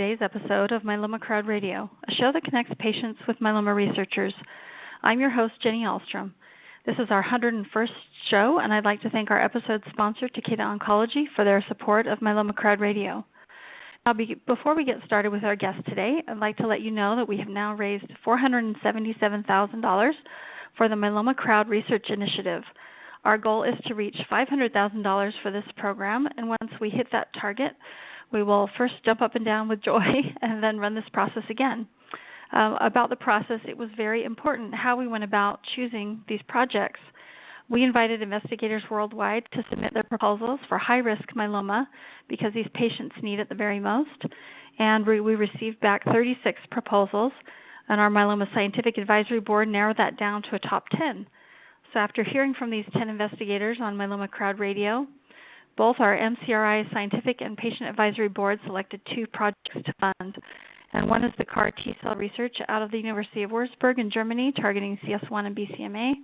today's episode of Myeloma Crowd Radio, a show that connects patients with myeloma researchers. I'm your host, Jenny Ahlstrom. This is our 101st show, and I'd like to thank our episode sponsor, Takeda Oncology, for their support of Myeloma Crowd Radio. Now, before we get started with our guest today, I'd like to let you know that we have now raised $477,000 for the Myeloma Crowd Research Initiative. Our goal is to reach $500,000 for this program, and once we hit that target, we will first jump up and down with joy and then run this process again. About the process, it was very important how we went about choosing these projects. We invited investigators worldwide to submit their proposals for high-risk myeloma because these patients need it the very most, and we received back 36 proposals, and our Myeloma Scientific Advisory Board narrowed that down to a top 10. So after hearing from these 10 investigators on Myeloma Crowd Radio, both our MCRI Scientific and Patient Advisory Board selected 2 projects to fund. And one is the CAR T-cell research out of the University of Würzburg in Germany targeting CS1 and BCMA.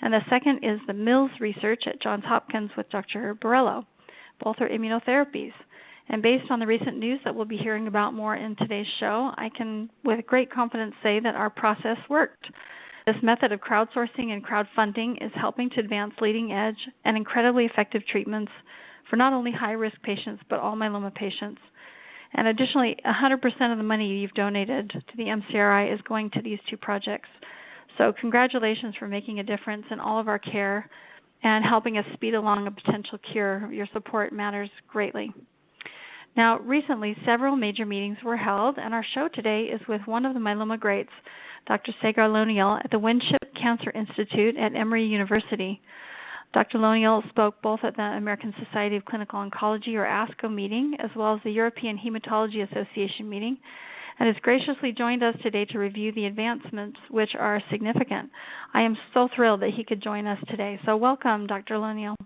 And the second is the Mills research at Johns Hopkins with Dr. Borrello. Both are immunotherapies. And based on the recent news that we'll be hearing about more in today's show, I can with great confidence say that our process worked. This method of crowdsourcing and crowdfunding is helping to advance leading-edge and incredibly effective treatments for not only high-risk patients, but all myeloma patients. And additionally, 100% of the money you've donated to the MCRI is going to these 2 projects. So congratulations for making a difference in all of our care and helping us speed along a potential cure. Your support matters greatly. Now, recently, several major meetings were held, and our show today is with one of the myeloma greats, Dr. Sagar Lonial at the Winship Cancer Institute at Emory University. Dr. Lonial spoke both at the American Society of Clinical Oncology, or ASCO, meeting, as well as the European Hematology Association meeting, and has graciously joined us today to review the advancements, which are significant. I am so thrilled that he could join us today. So welcome, Dr. Lonial.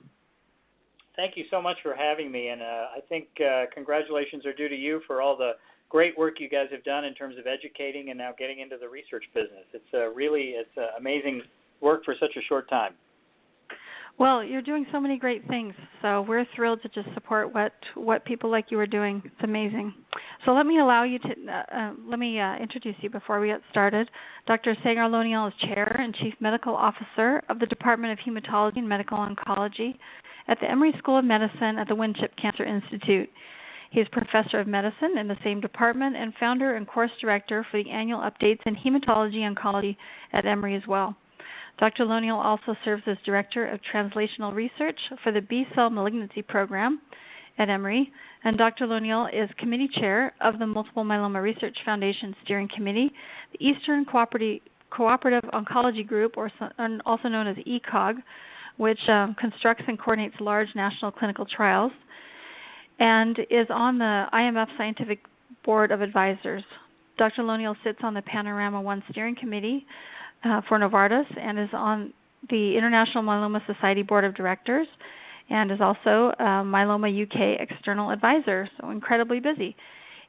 Thank you so much for having me, and I think congratulations are due to you for all the great work you guys have done in terms of educating and now getting into the research business. It's amazing work for such a short time. Well, you're doing so many great things, so we're thrilled to just support what people like you are doing. It's amazing. So let me introduce you before we get started. Dr. Sagar Lonial is Chair and Chief Medical Officer of the Department of Hematology and Medical Oncology at the Emory School of Medicine at the Winship Cancer Institute. He is Professor of Medicine in the same department and founder and course director for the annual updates in hematology and oncology at Emory as well. Dr. Lonial also serves as Director of Translational Research for the B-cell malignancy program at Emory, and Dr. Lonial is Committee Chair of the Multiple Myeloma Research Foundation Steering Committee, the Eastern Cooperative Oncology Group, also known as ECOG, which constructs and coordinates large national clinical trials, and is on the IMF Scientific Board of Advisors. Dr. Lonial sits on the Panorama 1 Steering Committee for Novartis and is on the International Myeloma Society Board of Directors and is also a Myeloma UK External Advisor, so incredibly busy.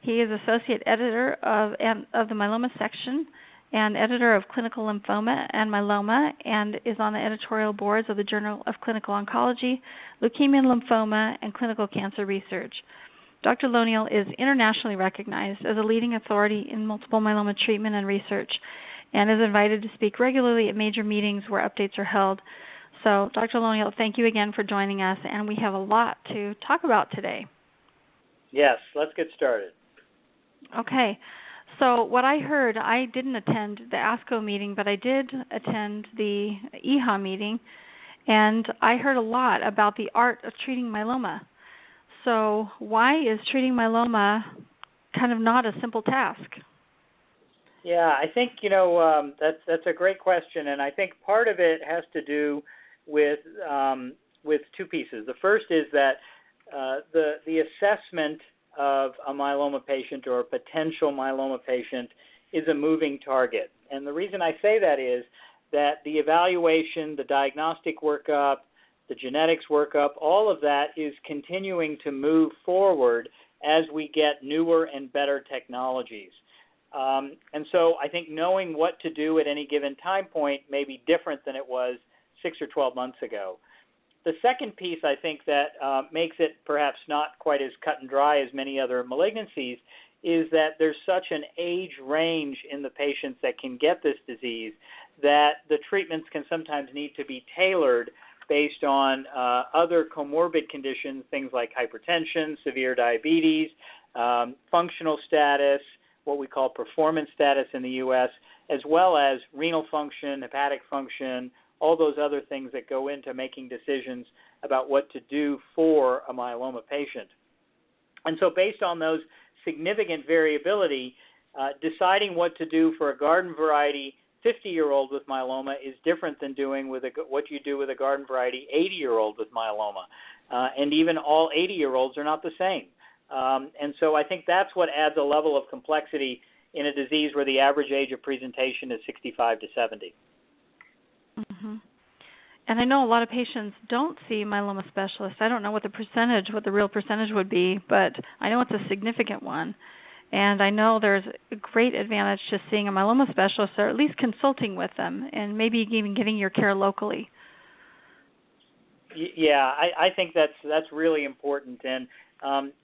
He is Associate Editor of the Myeloma section and Editor of Clinical Lymphoma and Myeloma, and is on the editorial boards of the Journal of Clinical Oncology, Leukemia and Lymphoma, and Clinical Cancer Research. Dr. Lonial is internationally recognized as a leading authority in multiple myeloma treatment and research, and is invited to speak regularly at major meetings where updates are held. So, Dr. Lonial, thank you again for joining us, and we have a lot to talk about today. Yes, let's get started. Okay. So what I heard, I didn't attend the ASCO meeting, but I did attend the EHA meeting, and I heard a lot about the art of treating myeloma. So why is treating myeloma kind of not a simple task? Yeah, I think, that's a great question, and I think part of it has to do with 2 pieces. The first is that the assessment of a myeloma patient or a potential myeloma patient is a moving target. And the reason I say that is that the evaluation, the diagnostic workup, the genetics workup, all of that is continuing to move forward as we get newer and better technologies. And so I think knowing what to do at any given time point may be different than it was 6 or 12 months ago. The second piece, I think, that makes it perhaps not quite as cut and dry as many other malignancies is that there's such an age range in the patients that can get this disease that the treatments can sometimes need to be tailored based on other comorbid conditions, things like hypertension, severe diabetes, functional status, what we call performance status in the U.S., as well as renal function, hepatic function, all those other things that go into making decisions about what to do for a myeloma patient. And so based on those significant variability, deciding what to do for a garden variety 50-year-old with myeloma is different than doing with what you do with a garden variety 80-year-old with myeloma. And even all 80-year-olds are not the same. And so I think that's what adds a level of complexity in a disease where the average age of presentation is 65 to 70. Mm-hmm. And I know a lot of patients don't see myeloma specialists. I don't know what the real percentage would be, but I know it's a significant one. And I know there's a great advantage to seeing a myeloma specialist, or at least consulting with them, and maybe even getting your care locally. Yeah, I think that's really important. And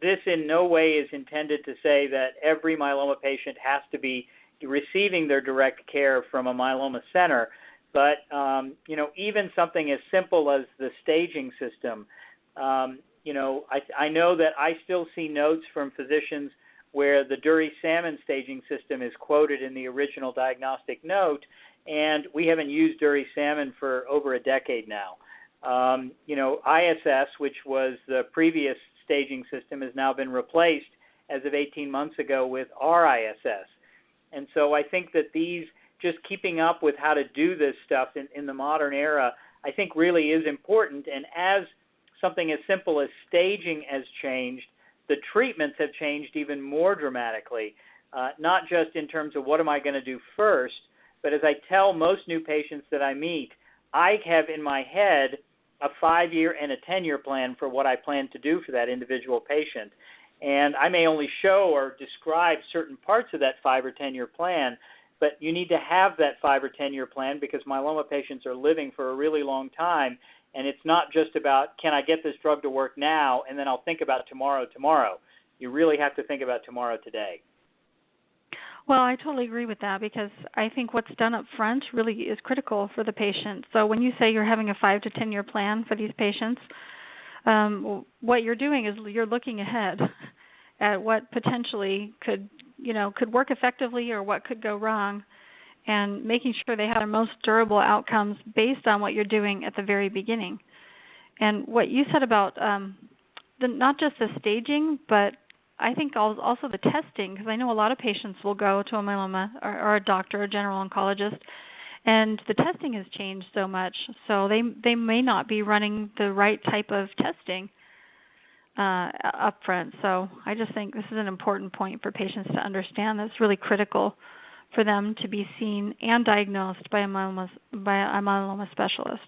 this in no way is intended to say that every myeloma patient has to be receiving their direct care from a myeloma center. But, even something as simple as the staging system, I know that I still see notes from physicians where the Dury-Salmon staging system is quoted in the original diagnostic note, and we haven't used Dury-Salmon for over a decade now. ISS, which was the previous staging system, has now been replaced as of 18 months ago with RISS. And so I think that just keeping up with how to do this stuff in the modern era, I think really is important. And as something as simple as staging has changed, the treatments have changed even more dramatically, not just in terms of what am I going to do first, but as I tell most new patients that I meet, I have in my head a 5-year and a 10-year plan for what I plan to do for that individual patient. And I may only show or describe certain parts of that 5 or 10-year plan, but you need to have that 5 or 10-year plan because myeloma patients are living for a really long time. And it's not just about, can I get this drug to work now, and then I'll think about tomorrow. You really have to think about tomorrow today. Well, I totally agree with that because I think what's done up front really is critical for the patient. So when you say you're having a 5 to 10-year plan for these patients, what you're doing is you're looking ahead at what potentially could work effectively or what could go wrong, and making sure they have the most durable outcomes based on what you're doing at the very beginning. And what you said about not just the staging, but I think also the testing, because I know a lot of patients will go to a myeloma or a doctor, a general oncologist, and the testing has changed so much, so they may not be running the right type of testing up front. So I just think this is an important point for patients to understand. That's really critical for them to be seen and diagnosed by a myeloma specialist.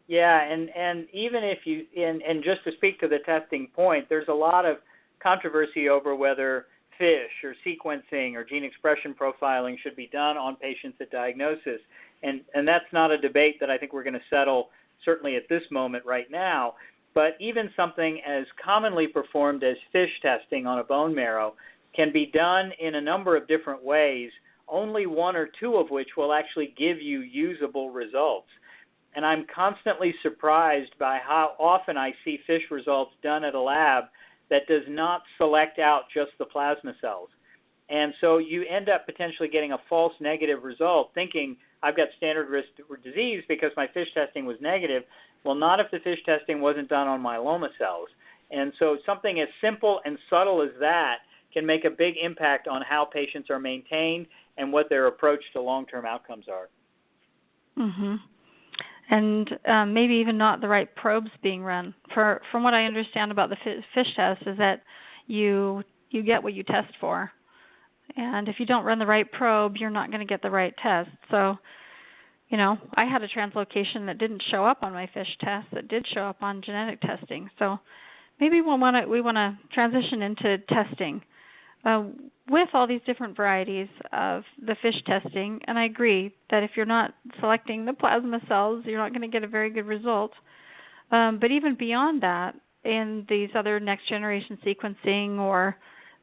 Yeah, and even if you, and just to speak to the testing point, there's a lot of controversy over whether FISH or sequencing or gene expression profiling should be done on patients at diagnosis. And that's not a debate that I think we're going to settle certainly at this moment right now. But even something as commonly performed as FISH testing on a bone marrow can be done in a number of different ways, only 1 or 2 of which will actually give you usable results. And I'm constantly surprised by how often I see FISH results done at a lab that does not select out just the plasma cells. And so you end up potentially getting a false negative result, thinking I've got standard risk disease because my FISH testing was negative. Well, not if the FISH testing wasn't done on myeloma cells. And so something as simple and subtle as that can make a big impact on how patients are maintained and what their approach to long-term outcomes are. Mm-hmm. And maybe even not the right probes being run. From what I understand about the FISH test is that you get what you test for. And if you don't run the right probe, you're not going to get the right test. So, I had a translocation that didn't show up on my FISH test that did show up on genetic testing. So maybe we want to transition into testing. With all these different varieties of the FISH testing, and I agree that if you're not selecting the plasma cells, you're not going to get a very good result. But even beyond that, in these other next generation sequencing or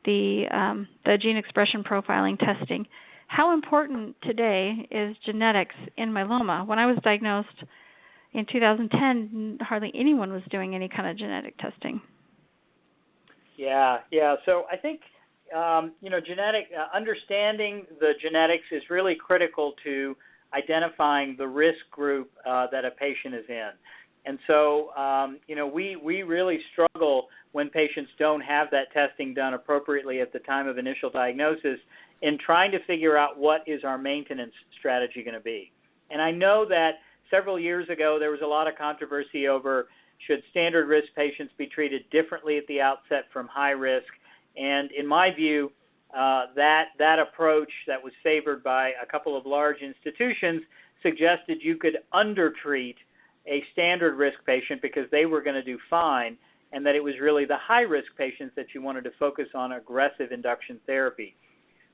the gene expression profiling testing. How important today is genetics in myeloma? When I was diagnosed in 2010, hardly anyone was doing any kind of genetic testing. Yeah. So I think understanding the genetics is really critical to identifying the risk group that a patient is in. And so, we really struggle when patients don't have that testing done appropriately at the time of initial diagnosis in trying to figure out what is our maintenance strategy going to be. And I know that several years ago there was a lot of controversy over should standard risk patients be treated differently at the outset from high risk. And in my view, that approach that was favored by a couple of large institutions suggested you could undertreat a standard risk patient because they were going to do fine, and that it was really the high-risk patients that you wanted to focus on aggressive induction therapy.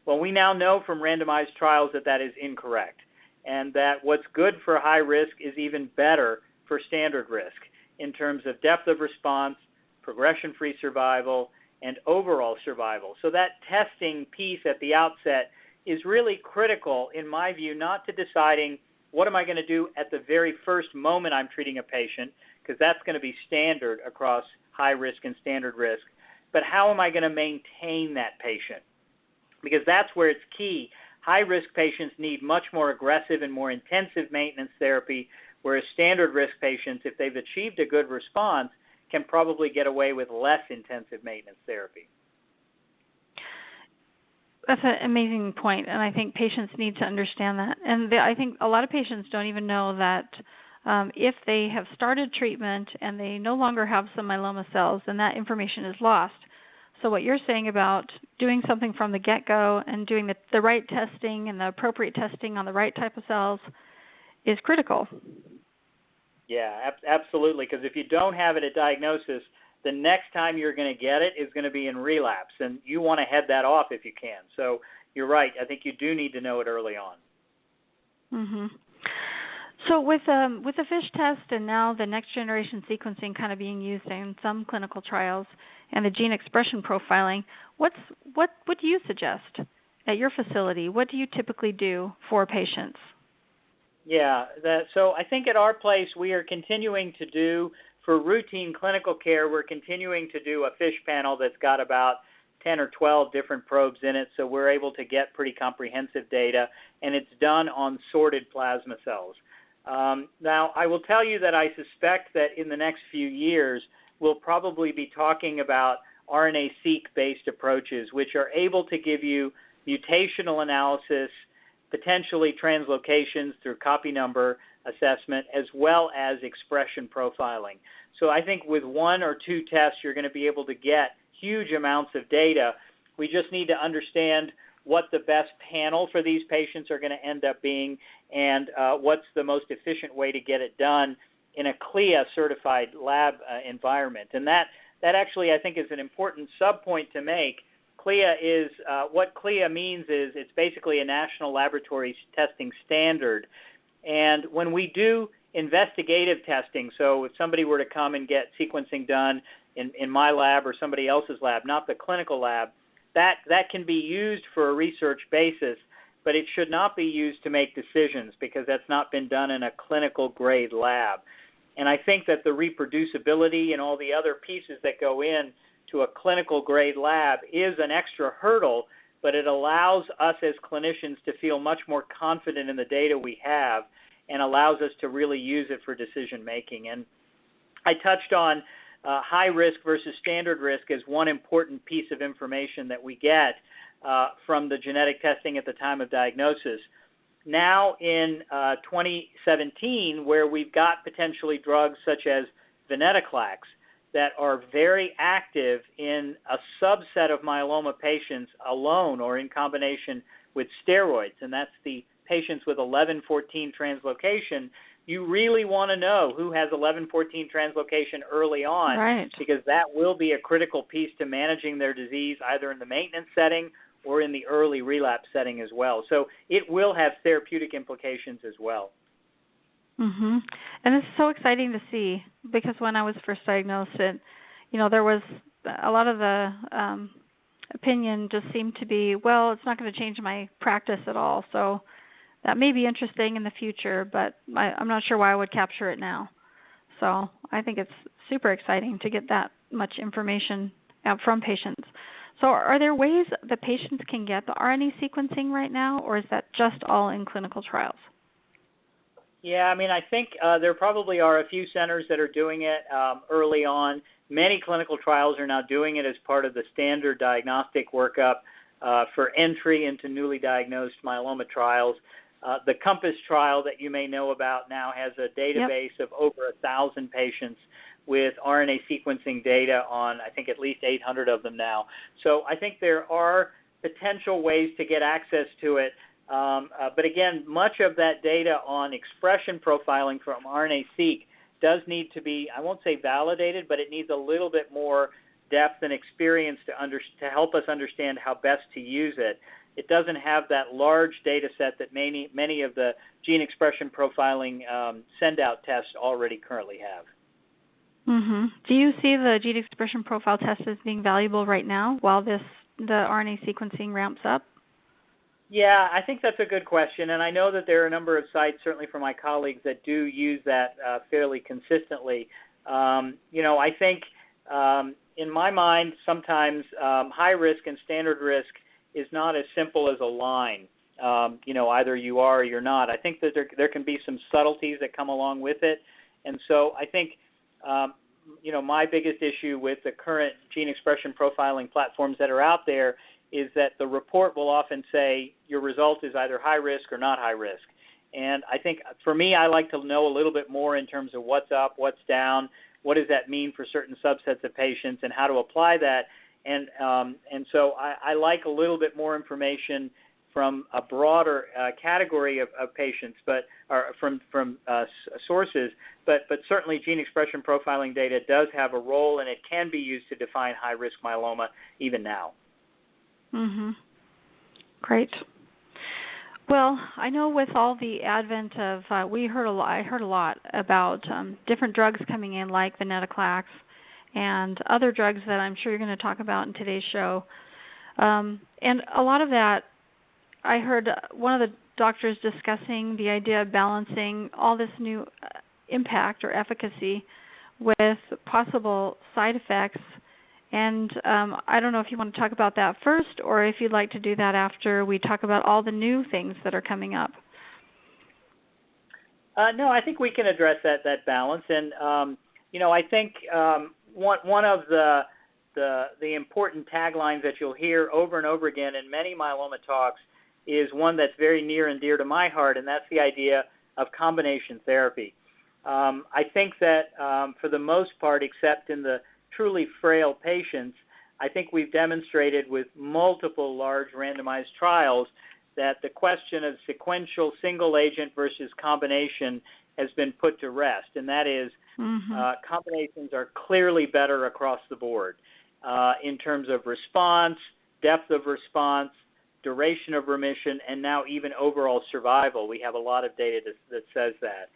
Well, we now know from randomized trials that that is incorrect, and that what's good for high risk is even better for standard risk in terms of depth of response, progression-free survival, and overall survival. So that testing piece at the outset is really critical, in my view, not to deciding what am I going to do at the very first moment I'm treating a patient, because that's going to be standard across high risk and standard risk, but how am I going to maintain that patient? Because that's where it's key. High-risk patients need much more aggressive and more intensive maintenance therapy, whereas standard risk patients, if they've achieved a good response, can probably get away with less intensive maintenance therapy. That's an amazing point, and I think patients need to understand that. And I think a lot of patients don't even know that if they have started treatment and they no longer have some myeloma cells, then that information is lost. So what you're saying about doing something from the get-go and doing the right testing and the appropriate testing on the right type of cells is critical. Yeah, absolutely, because if you don't have it at diagnosis, the next time you're going to get it is going to be in relapse, and you want to head that off if you can. So you're right. I think you do need to know it early on. Mm-hmm. So with the FISH test and now the next generation sequencing kind of being used in some clinical trials and the gene expression profiling, what do you suggest at your facility? What do you typically do for patients? Yeah, so I think at our place we are continuing to do, for routine clinical care, we're continuing to do a FISH panel that's got about 10 or 12 different probes in it, so we're able to get pretty comprehensive data, and it's done on sorted plasma cells. Now, I will tell you that I suspect that in the next few years, we'll probably be talking about RNA-seq-based approaches, which are able to give you mutational analysis, potentially translocations through copy number assessment, as well as expression profiling. So I think with one or two tests, you're going to be able to get huge amounts of data. We just need to understand what the best panel for these patients are going to end up being, and what's the most efficient way to get it done in a CLIA-certified lab environment. And that actually, I think, is an important subpoint to make. CLIA is, what CLIA means is it's basically a national laboratory testing standard. And when we do investigative testing, so if somebody were to come and get sequencing done in my lab or somebody else's lab, not the clinical lab, that can be used for a research basis, but it should not be used to make decisions because that's not been done in a clinical grade lab. And I think that the reproducibility and all the other pieces that go in to a clinical grade lab is an extra hurdle, but it allows us as clinicians to feel much more confident in the data we have and allows us to really use it for decision making. And I touched on high risk versus standard risk as one important piece of information that we get from the genetic testing at the time of diagnosis. Now in 2017, where we've got potentially drugs such as venetoclax that are very active in a subset of myeloma patients alone or in combination with steroids, and that's the patients with 11-14 translocation, you really want to know who has 11-14 translocation early on, right, because that will be a critical piece to managing their disease either in the maintenance setting or in the early relapse setting as well. So it will have therapeutic implications as well. Mm-hmm. And it's so exciting to see, because when I was first diagnosed, there was a lot of the opinion just seemed to be, well, it's not going to change my practice at all. So that may be interesting in the future, but I'm not sure why I would capture it now. So I think it's super exciting to get that much information out from patients. So are there ways the patients can get the RNA sequencing right now, or is that just all in clinical trials? Yeah, I mean, I think there probably are a few centers that are doing it early on. Many clinical trials are now doing it as part of the standard diagnostic workup for entry into newly diagnosed myeloma trials. The COMPASS trial that you may know about now has a database of over 1,000 patients with RNA sequencing data on, I think, at least 800 of them now. So I think there are potential ways to get access to it. But again, much of that data on expression profiling from RNA-seq does need to be, I won't say validated, but it needs a little bit more depth and experience to help us understand how best to use it. It doesn't have that large data set that many of the gene expression profiling send-out tests already currently have. Mm-hmm. Do you see the gene expression profile test as being valuable right now while the RNA sequencing ramps up? Yeah, I think that's a good question, and I know that there are a number of sites, certainly from my colleagues, that do use that fairly consistently. I think in my mind, sometimes high risk and standard risk is not as simple as a line. Either you are or you're not. I think that there can be some subtleties that come along with it, and so I think my biggest issue with the current gene expression profiling platforms that are out there is that the report will often say your result is either high risk or not high risk. And I think for me, I like to know a little bit more in terms of what's up, what's down, what does that mean for certain subsets of patients, and how to apply that. And so I like a little bit more information from a broader category of patients, from sources. But certainly gene expression profiling data does have a role, and it can be used to define high-risk myeloma even now. Mm-hmm. Great. Well, I know with all the advent of, I heard a lot about different drugs coming in like venetoclax and other drugs that I'm sure you're going to talk about in today's show. And a lot of that, I heard one of the doctors discussing the idea of balancing all this new impact or efficacy with possible side effects. And I don't know if you want to talk about that first or if you'd like to do that after we talk about all the new things that are coming up. No, I think we can address that balance. And, I think one of the important taglines that you'll hear over and over again in many myeloma talks is one that's very near and dear to my heart, and that's the idea of combination therapy. I think that for the most part, except in the truly frail patients, I think we've demonstrated with multiple large randomized trials that the question of sequential single agent versus combination has been put to rest, and that is combinations are clearly better across the board in terms of response, depth of response, duration of remission, and now even overall survival. We have a lot of data that says that.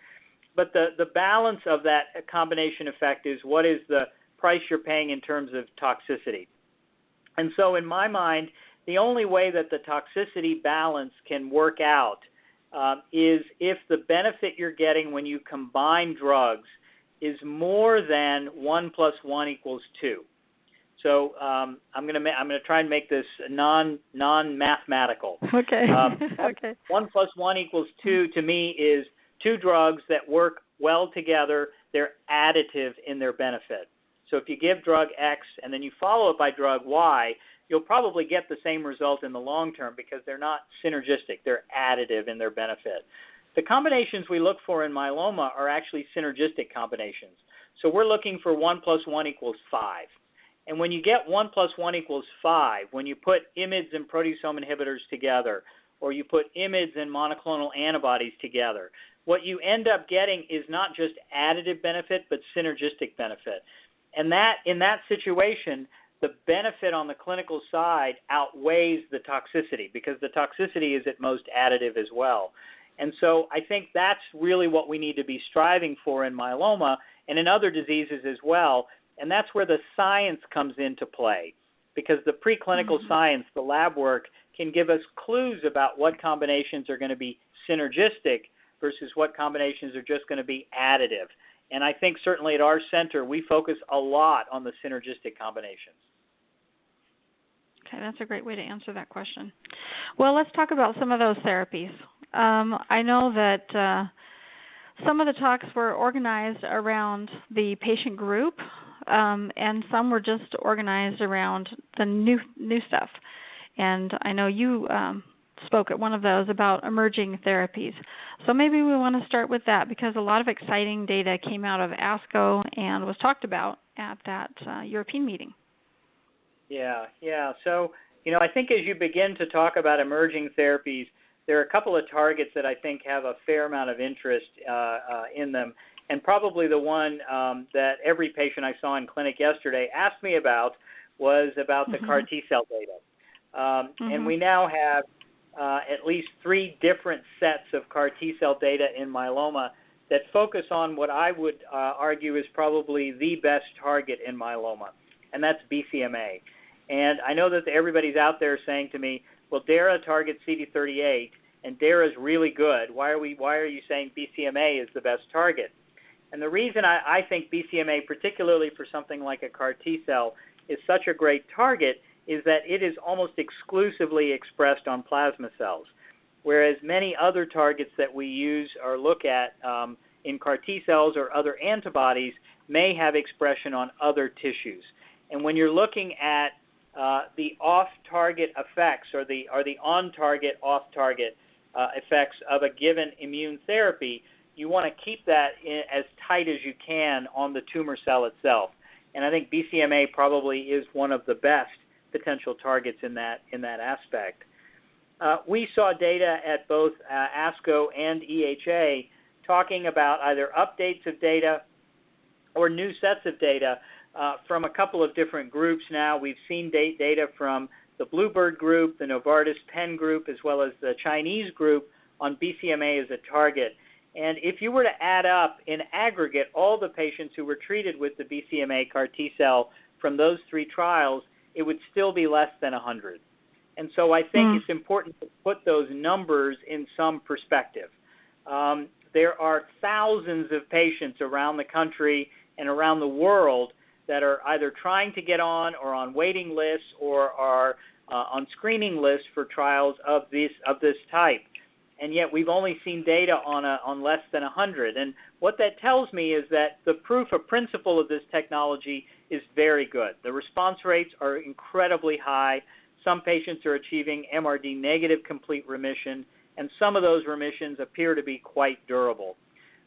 But the balance of that combination effect is what is the price you're paying in terms of toxicity. And so in my mind, the only way that the toxicity balance can work out is if the benefit you're getting when you combine drugs is more than 1 + 1 = 2. So I'm going to try and make this non-mathematical. Okay. Okay. 1 + 1 = 2 to me is two drugs that work well together. They're additive in their benefit. So if you give drug X and then you follow it by drug Y, you'll probably get the same result in the long term because they're not synergistic. They're additive in their benefit. The combinations we look for in myeloma are actually synergistic combinations. So we're looking for 1 + 1 = 5. And when you get 1 + 1 = 5, when you put IMiDs and proteasome inhibitors together, or you put IMiDs and monoclonal antibodies together, what you end up getting is not just additive benefit, but synergistic benefit. And that in that situation, the benefit on the clinical side outweighs the toxicity because the toxicity is at most additive as well. And so I think that's really what we need to be striving for in myeloma and in other diseases as well. And that's where the science comes into play because the preclinical science, the lab work, can give us clues about what combinations are going to be synergistic versus what combinations are just going to be additive. And I think certainly at our center, we focus a lot on the synergistic combinations. Okay, that's a great way to answer that question. Well, let's talk about some of those therapies. I know that some of the talks were organized around the patient group, and some were just organized around the new stuff. And I know you spoke at one of those about emerging therapies. So maybe we want to start with that because a lot of exciting data came out of ASCO and was talked about at that European meeting. Yeah. So, I think as you begin to talk about emerging therapies, there are a couple of targets that I think have a fair amount of interest in them. And probably the one that every patient I saw in clinic yesterday asked me about was about the CAR T-cell data. And we now have at least 3 different sets of CAR T-cell data in myeloma that focus on what I would argue is probably the best target in myeloma, and that's BCMA. And I know that everybody's out there saying to me, well, DARA targets CD38, and DARA is really good. Why are you saying BCMA is the best target? And the reason I think BCMA, particularly for something like a CAR T-cell, is such a great target is that it is almost exclusively expressed on plasma cells, whereas many other targets that we use or look at in CAR T-cells or other antibodies may have expression on other tissues. And when you're looking at the off-target effects or the on-target, off-target effects of a given immune therapy, you want to keep that as tight as you can on the tumor cell itself. And I think BCMA probably is one of the best potential targets in that aspect. We saw data at both ASCO and EHA talking about either updates of data or new sets of data from a couple of different groups now. We've seen data from the Bluebird group, the Novartis Penn group, as well as the Chinese group on BCMA as a target. And if you were to add up in aggregate all the patients who were treated with the BCMA CAR T-cell from those 3 trials, it would still be less than 100. And so I think it's important to put those numbers in some perspective. There are thousands of patients around the country and around the world that are either trying to get on or on waiting lists or are on screening lists for trials of this type. And yet we've only seen data on less than 100. And what that tells me is that the proof of principle of this technology is very good. The response rates are incredibly high. Some patients are achieving MRD negative complete remission, and some of those remissions appear to be quite durable.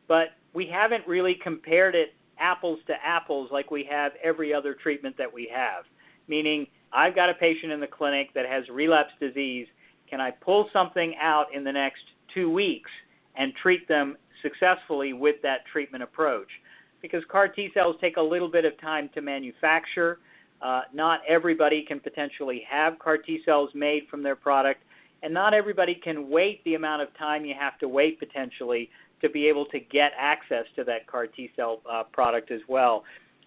But we haven't really compared it apples to apples like we have every other treatment that we have, meaning I've got a patient in the clinic that has relapsed disease. Can I pull something out in the next 2 weeks and treat them successfully with that treatment approach? Because CAR T-cells take a little bit of time to manufacture. Not everybody can potentially have CAR T-cells made from their product, and not everybody can wait the amount of time you have to wait potentially to be able to get access to that CAR T-cell product as well.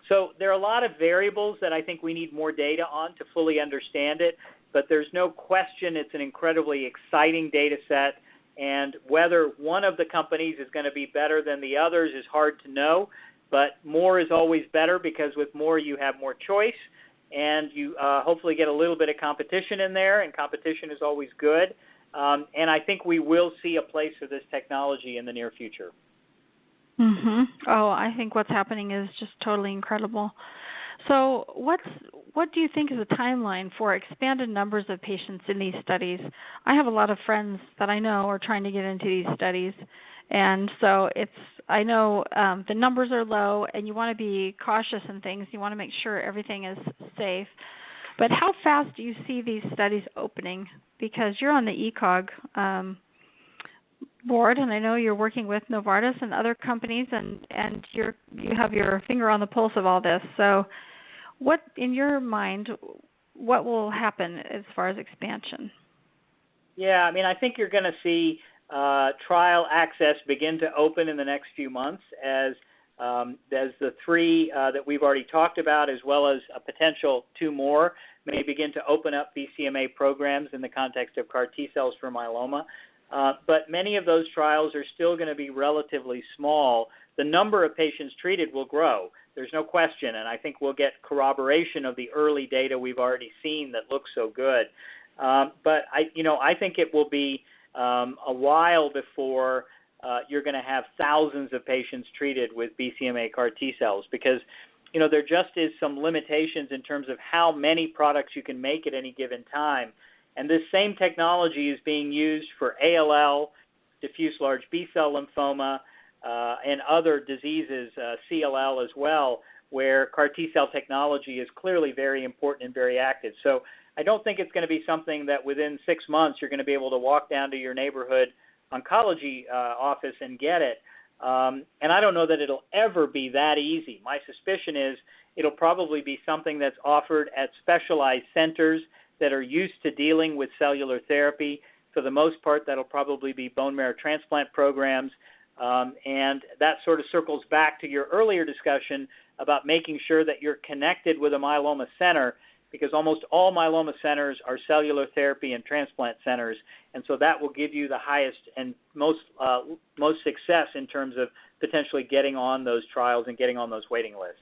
So there are a lot of variables that I think we need more data on to fully understand it, but there's no question it's an incredibly exciting data set, and whether one of the companies is going to be better than the others is hard to know, but more is always better because with more you have more choice, and you hopefully get a little bit of competition in there, and competition is always good. And I think we will see a place for this technology in the near future. Oh, I think what's happening is just totally incredible. So what do you think is the timeline for expanded numbers of patients in these studies? I have a lot of friends that I know are trying to get into these studies, and so I know the numbers are low, and you want to be cautious in things. You want to make sure everything is safe. But how fast do you see these studies opening? Because you're on the ECOG board, and I know you're working with Novartis and other companies, and you have your finger on the pulse of all this. So what, in your mind, what will happen as far as expansion? Yeah, I mean, I think you're going to see trial access begin to open in the next few months as the 3 that we've already talked about, as well as a potential 2 more may begin to open up BCMA programs in the context of CAR T cells for myeloma. But many of those trials are still going to be relatively small. The number of patients treated will grow. There's no question, and I think we'll get corroboration of the early data we've already seen that looks so good. But I think it will be a while before you're going to have thousands of patients treated with BCMA CAR T cells, because there just is some limitations in terms of how many products you can make at any given time. And this same technology is being used for ALL, diffuse large B-cell lymphoma, and other diseases, CLL as well, where CAR T-cell technology is clearly very important and very active. So I don't think it's going to be something that within 6 months you're going to be able to walk down to your neighborhood oncology office and get it. And I don't know that it'll ever be that easy. My suspicion is it'll probably be something that's offered at specialized centers that are used to dealing with cellular therapy. For the most part, that'll probably be bone marrow transplant programs. And that sort of circles back to your earlier discussion about making sure that you're connected with a myeloma center, because almost all myeloma centers are cellular therapy and transplant centers. And so that will give you the highest and most success in terms of potentially getting on those trials and getting on those waiting lists.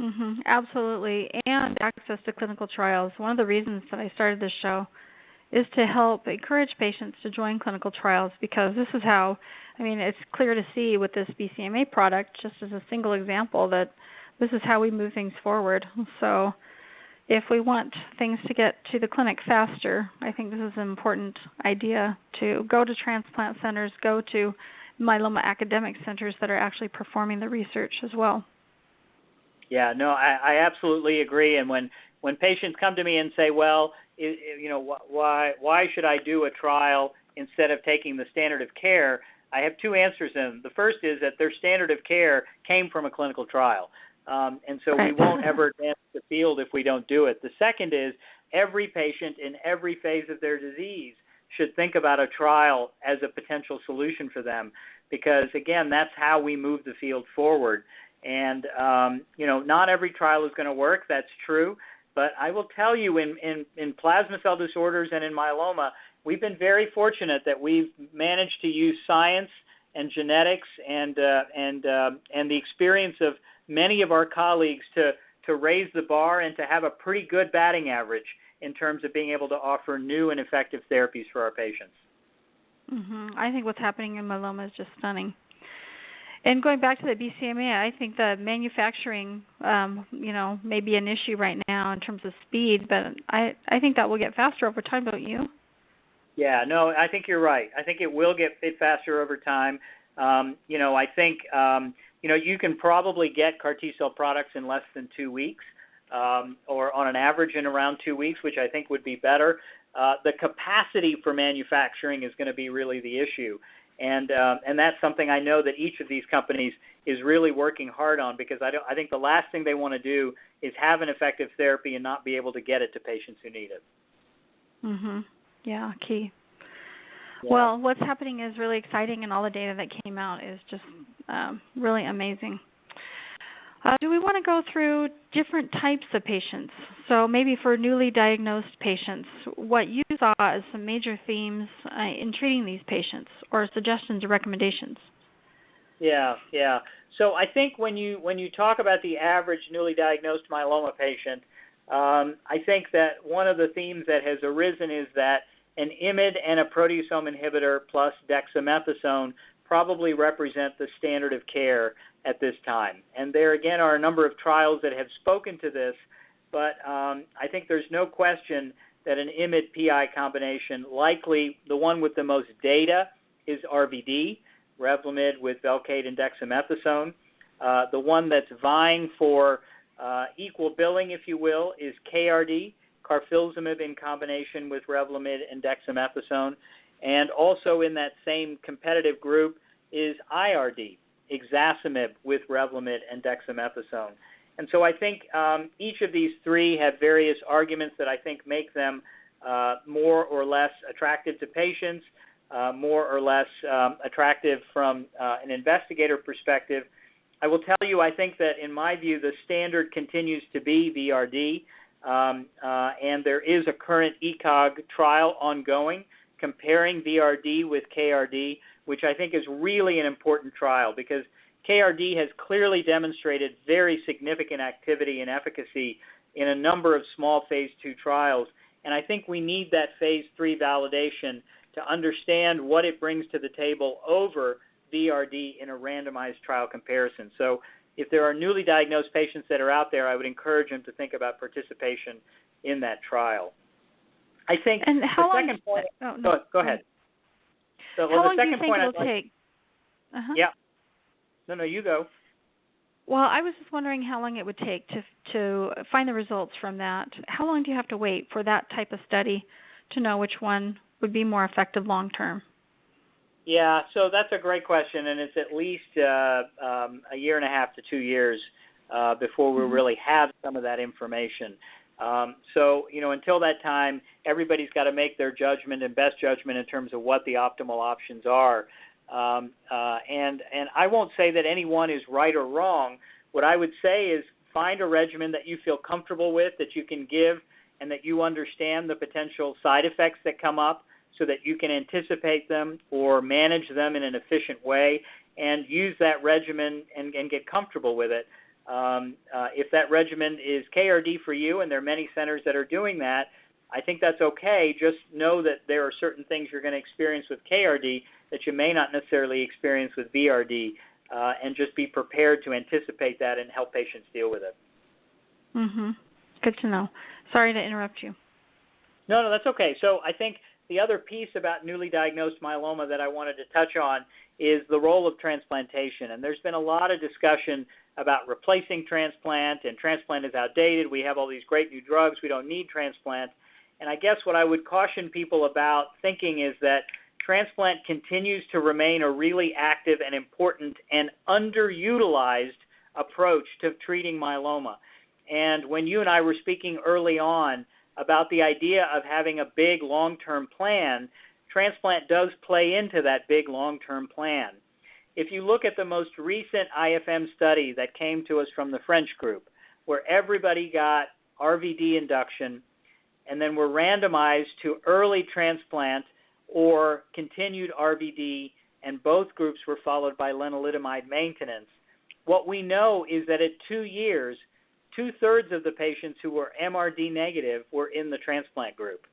Mm-hmm, absolutely, and access to clinical trials. One of the reasons that I started this show is to help encourage patients to join clinical trials, because this is how, it's clear to see with this BCMA product, just as a single example, that this is how we move things forward. So if we want things to get to the clinic faster, I think this is an important idea, to go to transplant centers, go to myeloma academic centers that are actually performing the research as well. Yeah, no, I absolutely agree. And when patients come to me and say, well, why should I do a trial instead of taking the standard of care, I have two answers to them. The first is that their standard of care came from a clinical trial. And so we won't ever advance the field if we don't do it. The second is every patient in every phase of their disease should think about a trial as a potential solution for them, because, again, that's how we move the field forward. And, not every trial is going to work. That's true. But I will tell you, in plasma cell disorders and in myeloma, we've been very fortunate that we've managed to use science and genetics and the experience of many of our colleagues to raise the bar and to have a pretty good batting average in terms of being able to offer new and effective therapies for our patients. Mm-hmm. I think what's happening in myeloma is just stunning. And going back to the BCMA, I think the manufacturing, may be an issue right now in terms of speed, but I think that will get faster over time, don't you? Yeah, no, I think you're right. I think it will get faster over time. I think, you can probably get CAR T-cell products in less than 2 weeks, or on an average in around 2 weeks, which I think would be better. The capacity for manufacturing is going to be really the issue. And that's something I know that each of these companies is really working hard on, because I think the last thing they want to do is have an effective therapy and not be able to get it to patients who need it. Mm-hmm. Yeah, key. Yeah. Well, what's happening is really exciting, and all the data that came out is just really amazing. Do we want to go through different types of patients? So maybe for newly diagnosed patients, what you saw as some major themes in treating these patients, or suggestions or recommendations? Yeah. So I think when you talk about the average newly diagnosed myeloma patient, I think that one of the themes that has arisen is that an IMiD and a proteasome inhibitor plus dexamethasone probably represent the standard of care at this time. And there again are a number of trials that have spoken to this, but I think there's no question that an IMiD-PI combination, likely the one with the most data, is RVD, Revlimid with Velcade and dexamethasone. The one that's vying for equal billing, if you will, is KRD, carfilzomib in combination with Revlimid and dexamethasone. And also in that same competitive group is IRD, Ixazomib with Revlimid and dexamethasone. And so I think each of these three have various arguments that I think make them more or less attractive to patients, more or less attractive from an investigator perspective. I will tell you, I think that in my view, the standard continues to be VRD. and there is a current ECOG trial ongoing comparing VRD with KRD, which I think is really an important trial because KRD has clearly demonstrated very significant activity and efficacy in a number of small phase 2 trials. And I think we need that phase 3 validation to understand what it brings to the table over VRD in a randomized trial comparison. So if there are newly diagnosed patients that are out there, I would encourage them to think about participation in that trial. I think and how the long, second point... Oh, no. Go ahead. So, how long the do you second think point it'll I'd take? Yeah. No, you go. Well, I was just wondering how long it would take to find the results from that. How long do you have to wait for that type of study to know which one would be more effective long term? Yeah, so that's a great question, and it's at least a year and a half to 2 years before we really have some of that information. So, until that time, everybody's got to make their judgment and best judgment in terms of what the optimal options are. And I won't say that any one is right or wrong. What I would say is find a regimen that you feel comfortable with, that you can give, and that you understand the potential side effects that come up so that you can anticipate them or manage them in an efficient way and use that regimen and get comfortable with it. If that regimen is KRD for you, and there are many centers that are doing that, I think that's okay. Just know that there are certain things you're going to experience with KRD that you may not necessarily experience with VRD, and just be prepared to anticipate that and help patients deal with it. Mm-hmm. Good to know. Sorry to interrupt you. No, that's okay. So I think the other piece about newly diagnosed myeloma that I wanted to touch on is the role of transplantation. And there's been a lot of discussion about replacing transplant, and transplant is outdated. We have all these great new drugs. We don't need transplant. And I guess what I would caution people about thinking is that transplant continues to remain a really active and important and underutilized approach to treating myeloma. And when you and I were speaking early on about the idea of having a big long-term plan, transplant does play into that big long-term plan. If you look at the most recent IFM study that came to us from the French group, where everybody got RVD induction and then were randomized to early transplant or continued RVD, and both groups were followed by lenalidomide maintenance, what we know is that at 2 years, 2/3 of the patients who were MRD negative were in the transplant group.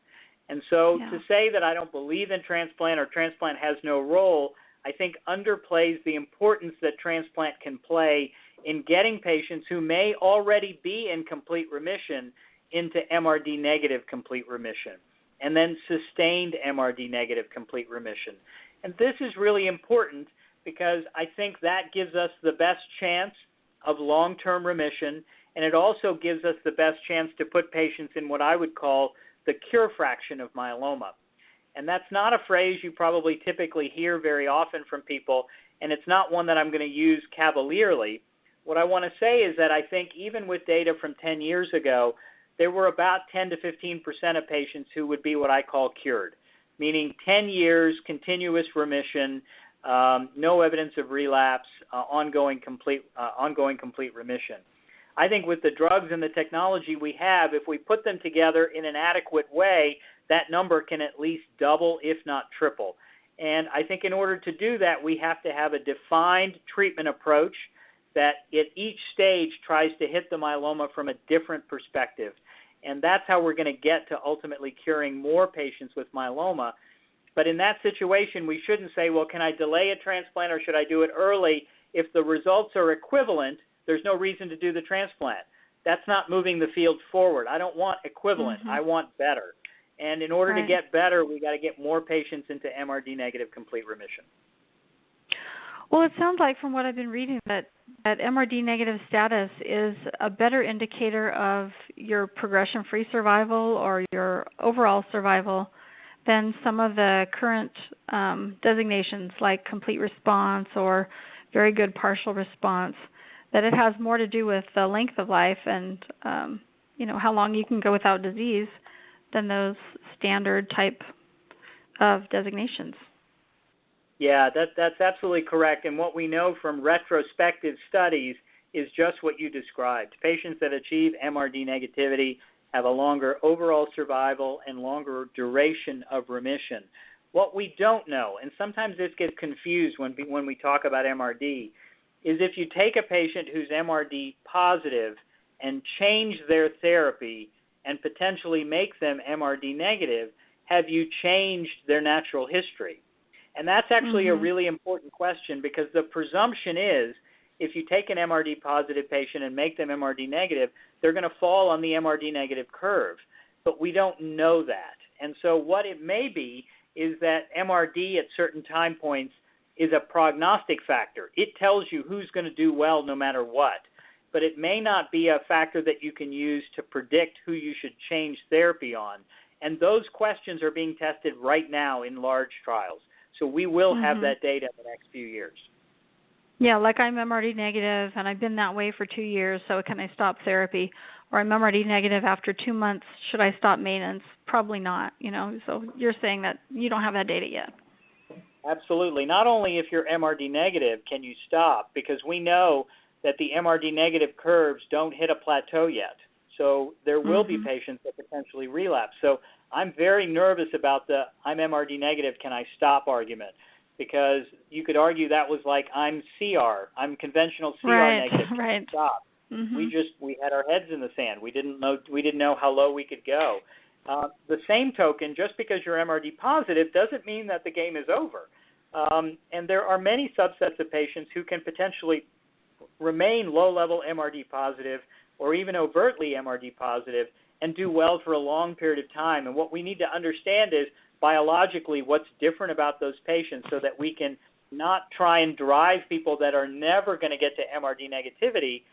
And so to say that I don't believe in transplant or transplant has no role, I think underplays the importance that transplant can play in getting patients who may already be in complete remission into MRD negative complete remission, and then sustained MRD negative complete remission. And this is really important because I think that gives us the best chance of long-term remission, and it also gives us the best chance to put patients in what I would call the cure fraction of myeloma. And that's not a phrase you probably typically hear very often from people, and it's not one that I'm going to use cavalierly. What I want to say is that I think even with data from 10 years ago, there were about 10 to 15% of patients who would be what I call cured, meaning 10 years, continuous remission, no evidence of relapse, ongoing complete remission. I think with the drugs and the technology we have, if we put them together in an adequate way, that number can at least double, if not triple. And I think in order to do that, we have to have a defined treatment approach that at each stage tries to hit the myeloma from a different perspective. And that's how we're going to get to ultimately curing more patients with myeloma. But in that situation, we shouldn't say, well, can I delay a transplant or should I do it early? If the results are equivalent, there's no reason to do the transplant. That's not moving the field forward. I don't want equivalent. I want better. And in order to get better, we got to get more patients into MRD negative complete remission. Well, it sounds like from what I've been reading that MRD negative status is a better indicator of your progression-free survival or your overall survival than some of the current designations like complete response or very good partial response, that it has more to do with the length of life and how long you can go without disease than those standard type of designations. Yeah, that's absolutely correct. And what we know from retrospective studies is just what you described. Patients that achieve MRD negativity have a longer overall survival and longer duration of remission. What we don't know, and sometimes this gets confused when we talk about MRD, is if you take a patient who's MRD positive and change their therapy and potentially make them MRD negative, have you changed their natural history? And that's actually a really important question, because the presumption is if you take an MRD positive patient and make them MRD negative, they're going to fall on the MRD negative curve. But we don't know that. And so what it may be is that MRD at certain time points is a prognostic factor. It tells you who's going to do well no matter what. But it may not be a factor that you can use to predict who you should change therapy on. And those questions are being tested right now in large trials. So we will have that data in the next few years. Yeah, like I'm MRD negative, and I've been that way for 2 years, so can I stop therapy? Or I'm MRD negative after 2 months, should I stop maintenance? Probably not, So you're saying that you don't have that data yet. Absolutely. Not only if you're MRD negative can you stop, because we know that the MRD negative curves don't hit a plateau yet. So there will be patients that potentially relapse. So I'm very nervous about the I'm MRD negative, can I stop argument, because you could argue that was like I'm CR, I'm conventional CR negative, can I stop? We had our heads in the sand. We didn't know how low we could go. The same token, just because you're MRD positive doesn't mean that the game is over. And there are many subsets of patients who can potentially remain low-level MRD positive or even overtly MRD positive and do well for a long period of time. And what we need to understand is biologically what's different about those patients so that we can not try and drive people that are never going to get to MRD negativity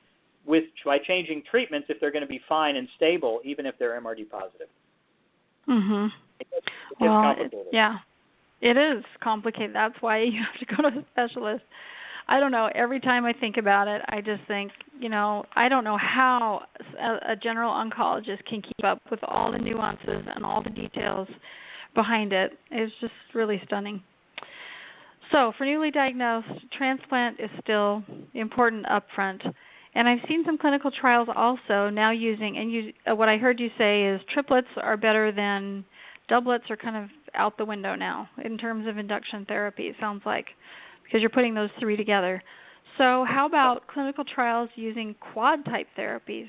by changing treatments if they're going to be fine and stable, even if they're MRD positive. It's complicated. Yeah, it is complicated. That's why you have to go to a specialist. I don't know. Every time I think about it, I just think, I don't know how a general oncologist can keep up with all the nuances and all the details behind it. It's just really stunning. So for newly diagnosed, transplant is still important up front. And I've seen some clinical trials also now using, what I heard you say is triplets are better than doublets are kind of out the window now in terms of induction therapy, it sounds like, because you're putting those three together. So how about clinical trials using quad-type therapies?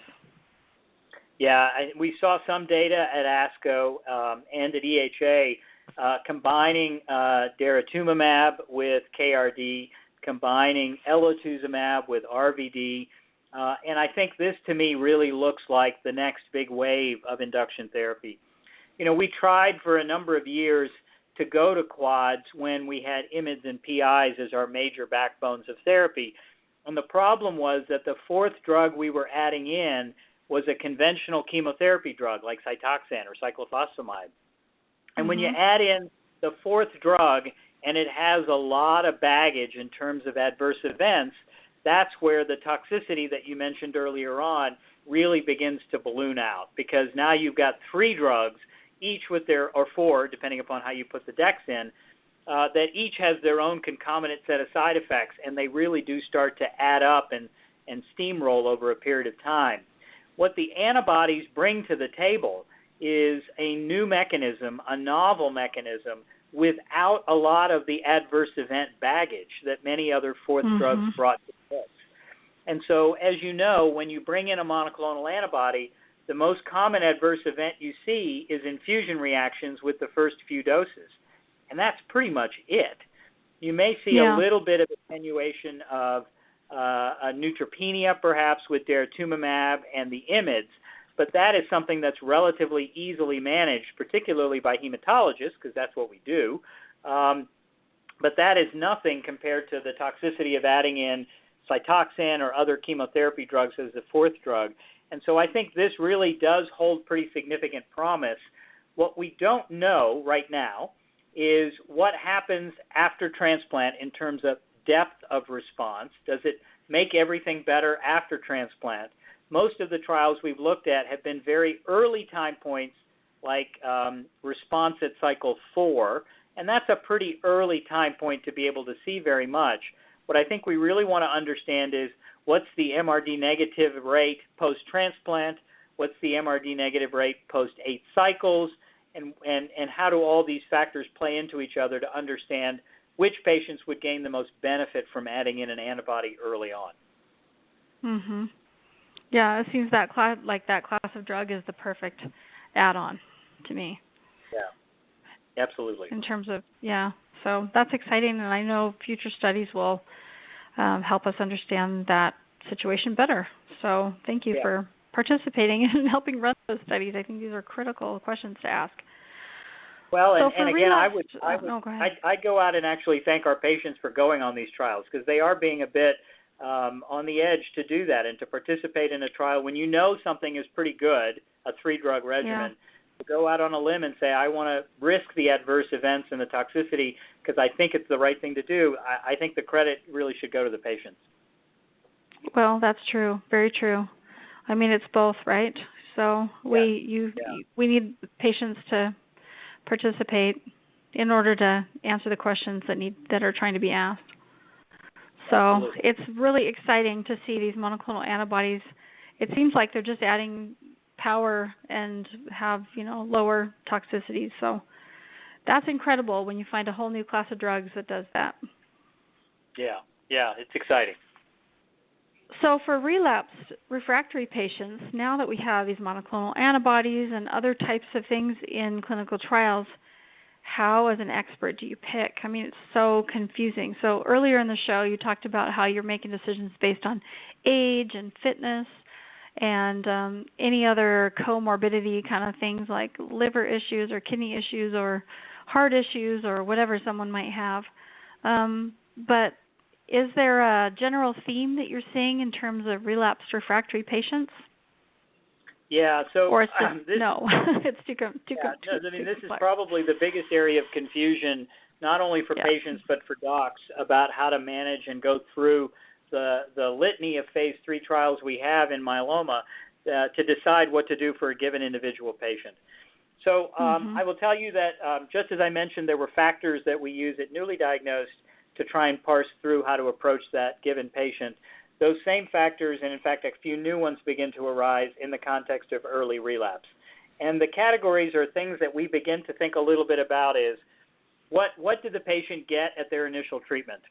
Yeah, we saw some data at ASCO and at EHA combining daratumumab with KRD, combining elotuzumab with RVD, and I think this, to me, really looks like the next big wave of induction therapy. We tried for a number of years to go to quads when we had IMiDs and PIs as our major backbones of therapy. And the problem was that the fourth drug we were adding in was a conventional chemotherapy drug like Cytoxan or cyclophosphamide. And when you add in the fourth drug and it has a lot of baggage in terms of adverse events, that's where the toxicity that you mentioned earlier on really begins to balloon out, because now you've got three drugs, each with or four, depending upon how you put the dex in, that each has their own concomitant set of side effects, and they really do start to add up and steamroll over a period of time. What the antibodies bring to the table is a new mechanism, a novel mechanism, without a lot of the adverse event baggage that many other fourth drugs brought to the mix. And so, as you know, when you bring in a monoclonal antibody, the most common adverse event you see is infusion reactions with the first few doses. And that's pretty much it. You may see a little bit of attenuation of a neutropenia, perhaps, with daratumumab and the IMiDs, but that is something that's relatively easily managed, particularly by hematologists, because that's what we do. But that is nothing compared to the toxicity of adding in Cytoxan or other chemotherapy drugs as the fourth drug. And so I think this really does hold pretty significant promise. What we don't know right now is what happens after transplant in terms of depth of response. Does it make everything better after transplant? Most of the trials we've looked at have been very early time points, like response at cycle 4, and that's a pretty early time point to be able to see very much. What I think we really want to understand is what's the MRD negative rate post-transplant, What's the MRD negative rate post 8 cycles? And how do all these factors play into each other to understand which patients would gain the most benefit from adding in an antibody early on? Mhm. Yeah, it seems that class of drug is the perfect add-on to me. Yeah, absolutely. In terms of, yeah, so that's exciting, and I know future studies will help us understand that situation better. So thank you for participating and helping run those studies. I think these are critical questions to ask. Well, so and again, I'd go out and actually thank our patients for going on these trials, because they are being a bit on the edge to do that and to participate in a trial when you know something is pretty good, a 3-drug regimen. To go out on a limb and say, I want to risk the adverse events and the toxicity because I think it's the right thing to do, I think the credit really should go to the patients. Well, that's true. Very true. I mean, it's both, right? So we need patients to participate in order to answer the questions that are trying to be asked. So Absolutely. It's really exciting to see these monoclonal antibodies. It seems like they're just adding power and have, lower toxicities. So that's incredible when you find a whole new class of drugs that does that. Yeah, it's exciting. So for relapsed refractory patients, now that we have these monoclonal antibodies and other types of things in clinical trials, how, as an expert, do you pick? I mean, it's so confusing. So earlier in the show, you talked about how you're making decisions based on age and fitness and any other comorbidity kind of things like liver issues or kidney issues or heart issues or whatever someone might have. But is there a general theme that you're seeing in terms of relapsed refractory patients? Yeah, so or it's just, it's too I mean, this is probably the biggest area of confusion, not only for patients but for docs, about how to manage and go through the litany of phase 3 trials we have in myeloma to decide what to do for a given individual patient. So I will tell you that just as I mentioned, there were factors that we use at newly diagnosed to try and parse through how to approach that given patient. Those same factors, and in fact a few new ones, begin to arise in the context of early relapse. And the categories are things that we begin to think a little bit about is, what did the patient get at their initial treatment?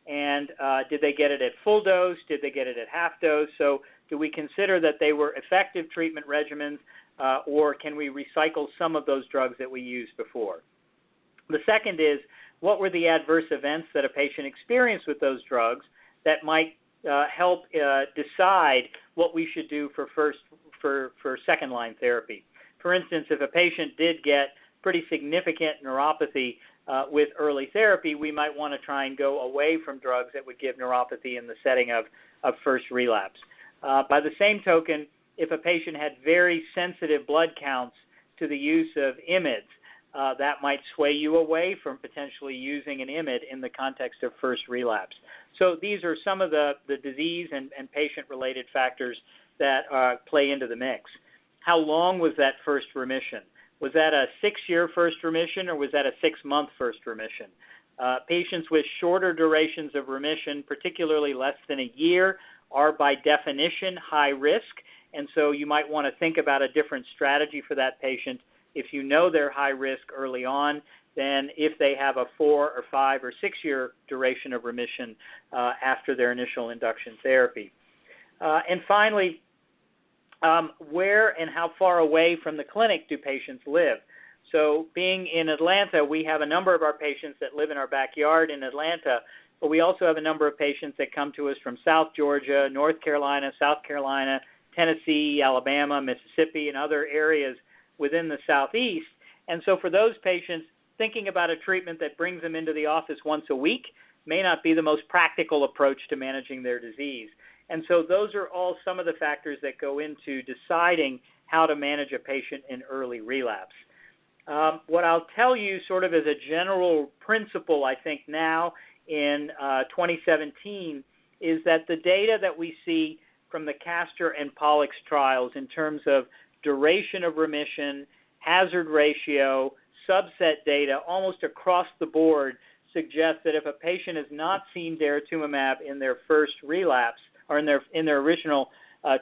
And did they get it at full dose? Did they get it at half dose? So do we consider that they were effective treatment regimens, or can we recycle some of those drugs that we used before? The second is, what were the adverse events that a patient experienced with those drugs that might help decide what we should do for second-line therapy? For instance, if a patient did get pretty significant neuropathy with early therapy, we might want to try and go away from drugs that would give neuropathy in the setting of first relapse. By the same token, if a patient had very sensitive blood counts to the use of IMiDs, that might sway you away from potentially using an IMiD in the context of first relapse. So these are some of the disease and patient-related factors that play into the mix. How long was that first remission? Was that a 6-year first remission, or was that a 6-month first remission? Patients with shorter durations of remission, particularly less than a year, are by definition high risk, and so you might want to think about a different strategy for that patient. If you know they're high risk early on, then if they have a 4 or 5 or 6-year duration of remission after their initial induction therapy. And finally, where and how far away from the clinic do patients live? So being in Atlanta, we have a number of our patients that live in our backyard in Atlanta, but we also have a number of patients that come to us from South Georgia, North Carolina, South Carolina, Tennessee, Alabama, Mississippi, and other areas within the Southeast. And so for those patients, thinking about a treatment that brings them into the office once a week may not be the most practical approach to managing their disease. And so those are all some of the factors that go into deciding how to manage a patient in early relapse. What I'll tell you sort of as a general principle, I think now in 2017, is that the data that we see from the Castor and Pollux trials in terms of duration of remission, hazard ratio, subset data, almost across the board suggests that if a patient has not seen daratumumab in their first relapse or in their original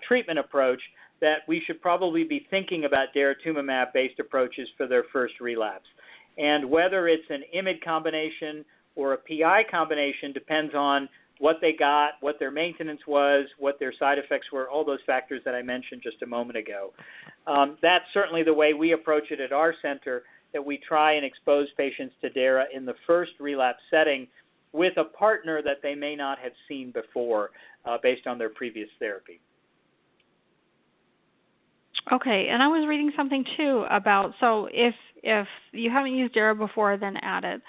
treatment approach, that we should probably be thinking about daratumumab-based approaches for their first relapse. And whether it's an IMiD combination or a PI combination depends on what they got, what their maintenance was, what their side effects were, all those factors that I mentioned just a moment ago. That's certainly the way we approach it at our center, that we try and expose patients to DARA in the first relapse setting with a partner that they may not have seen before based on their previous therapy. Okay, and I was reading something too about, so if you haven't used DARA before, then add it.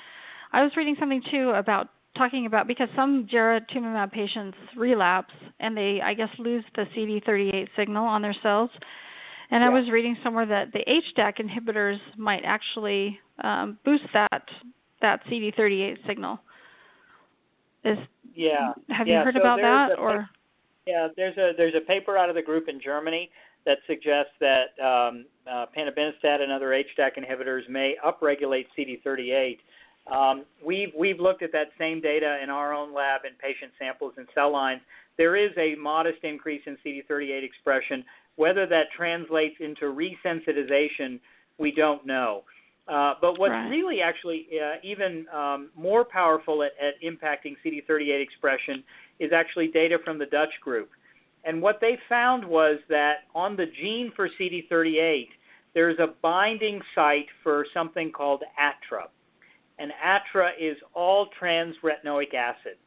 I was reading something too about talking about, because some daratumumab patients relapse and they, I guess, lose the CD38 signal on their cells. And I was reading somewhere that the HDAC inhibitors might actually boost that CD38 signal. Have you heard about that? Or there's a paper out of the group in Germany that suggests that panobinostat and other HDAC inhibitors may upregulate CD38. We've looked at that same data in our own lab in patient samples and cell lines. There is a modest increase in CD38 expression. Whether that translates into resensitization, we don't know. But what's really actually even more powerful at impacting CD38 expression is actually data from the Dutch group. And what they found was that on the gene for CD38, there's a binding site for something called ATRA. And ATRA is all-trans-retinoic acid.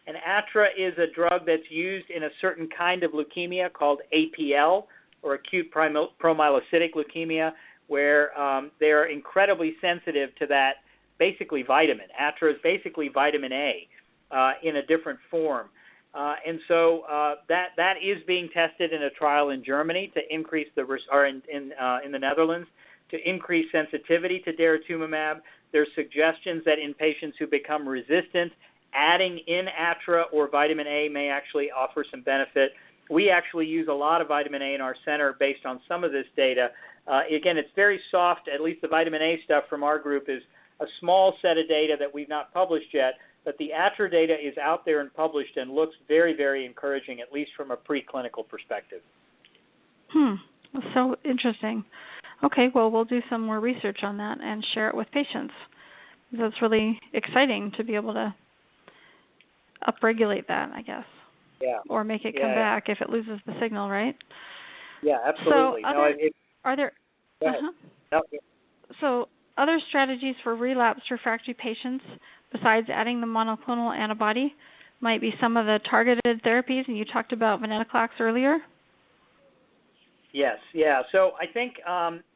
And ATRA is a drug that's used in a certain kind of leukemia called APL, or acute promyelocytic leukemia, where they are incredibly sensitive to that basically vitamin. ATRA is basically vitamin A in a different form. And so that is being tested in a trial in Germany to increase in the Netherlands to increase sensitivity to daratumumab. There's suggestions that in patients who become resistant, adding in ATRA or vitamin A may actually offer some benefit. We actually use a lot of vitamin A in our center based on some of this data. Again, it's very soft. At least the vitamin A stuff from our group is a small set of data that we've not published yet, but the ATRA data is out there and published and looks very, very encouraging, at least from a preclinical perspective. That's so interesting. Okay, well, we'll do some more research on that and share it with patients. That's really exciting to be able to upregulate that, I guess. Yeah. Or make it come back if it loses the signal, right? Yeah, absolutely. So other strategies for relapsed refractory patients besides adding the monoclonal antibody might be some of the targeted therapies, and you talked about venetoclax earlier. Yes, yeah. So I think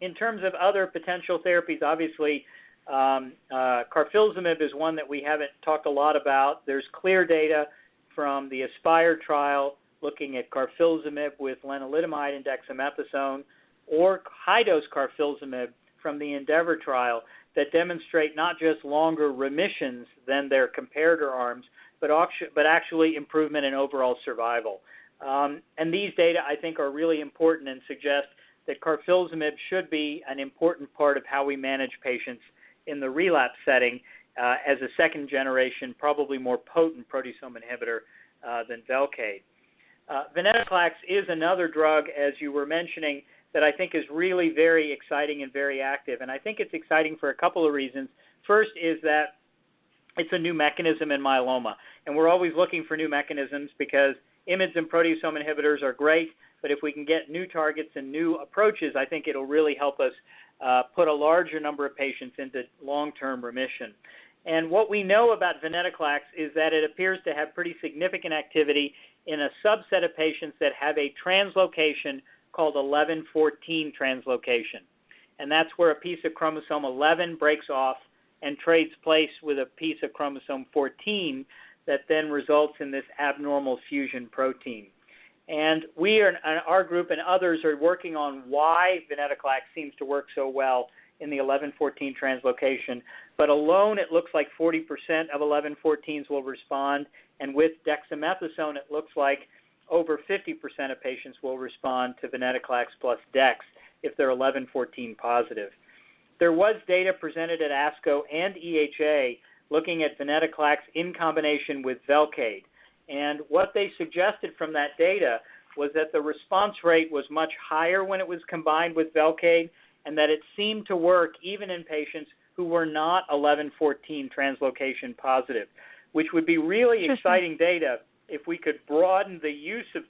in terms of other potential therapies, obviously carfilzomib is one that we haven't talked a lot about. There's clear data from the ASPIRE trial looking at carfilzomib with lenalidomide and dexamethasone, or high-dose carfilzomib from the ENDEAVOR trial that demonstrate not just longer remissions than their comparator arms, but actually improvement in overall survival. And these data, I think, are really important and suggest that carfilzomib should be an important part of how we manage patients in the relapse setting as a second-generation, probably more potent proteasome inhibitor than Velcade. Venetoclax is another drug, as you were mentioning, that I think is really very exciting and very active. And I think it's exciting for a couple of reasons. First is that it's a new mechanism in myeloma. And we're always looking for new mechanisms because IMiDs and proteasome inhibitors are great, but if we can get new targets and new approaches, I think it'll really help us put a larger number of patients into long-term remission. And what we know about venetoclax is that it appears to have pretty significant activity in a subset of patients that have a translocation called 11-14 translocation. And that's where a piece of chromosome 11 breaks off and trades place with a piece of chromosome 14 that then results in this abnormal fusion protein. And our group and others are working on why venetoclax seems to work so well in the 11-14 translocation. But alone, it looks like 40% of 11-14s will respond. And with dexamethasone, it looks like over 50% of patients will respond to venetoclax plus dex if they're 11-14 positive. There was data presented at ASCO and EHA looking at venetoclax in combination with Velcade. And what they suggested from that data was that the response rate was much higher when it was combined with Velcade, and that it seemed to work even in patients who were not 1114 translocation positive, which would be really exciting data if we could broaden the use of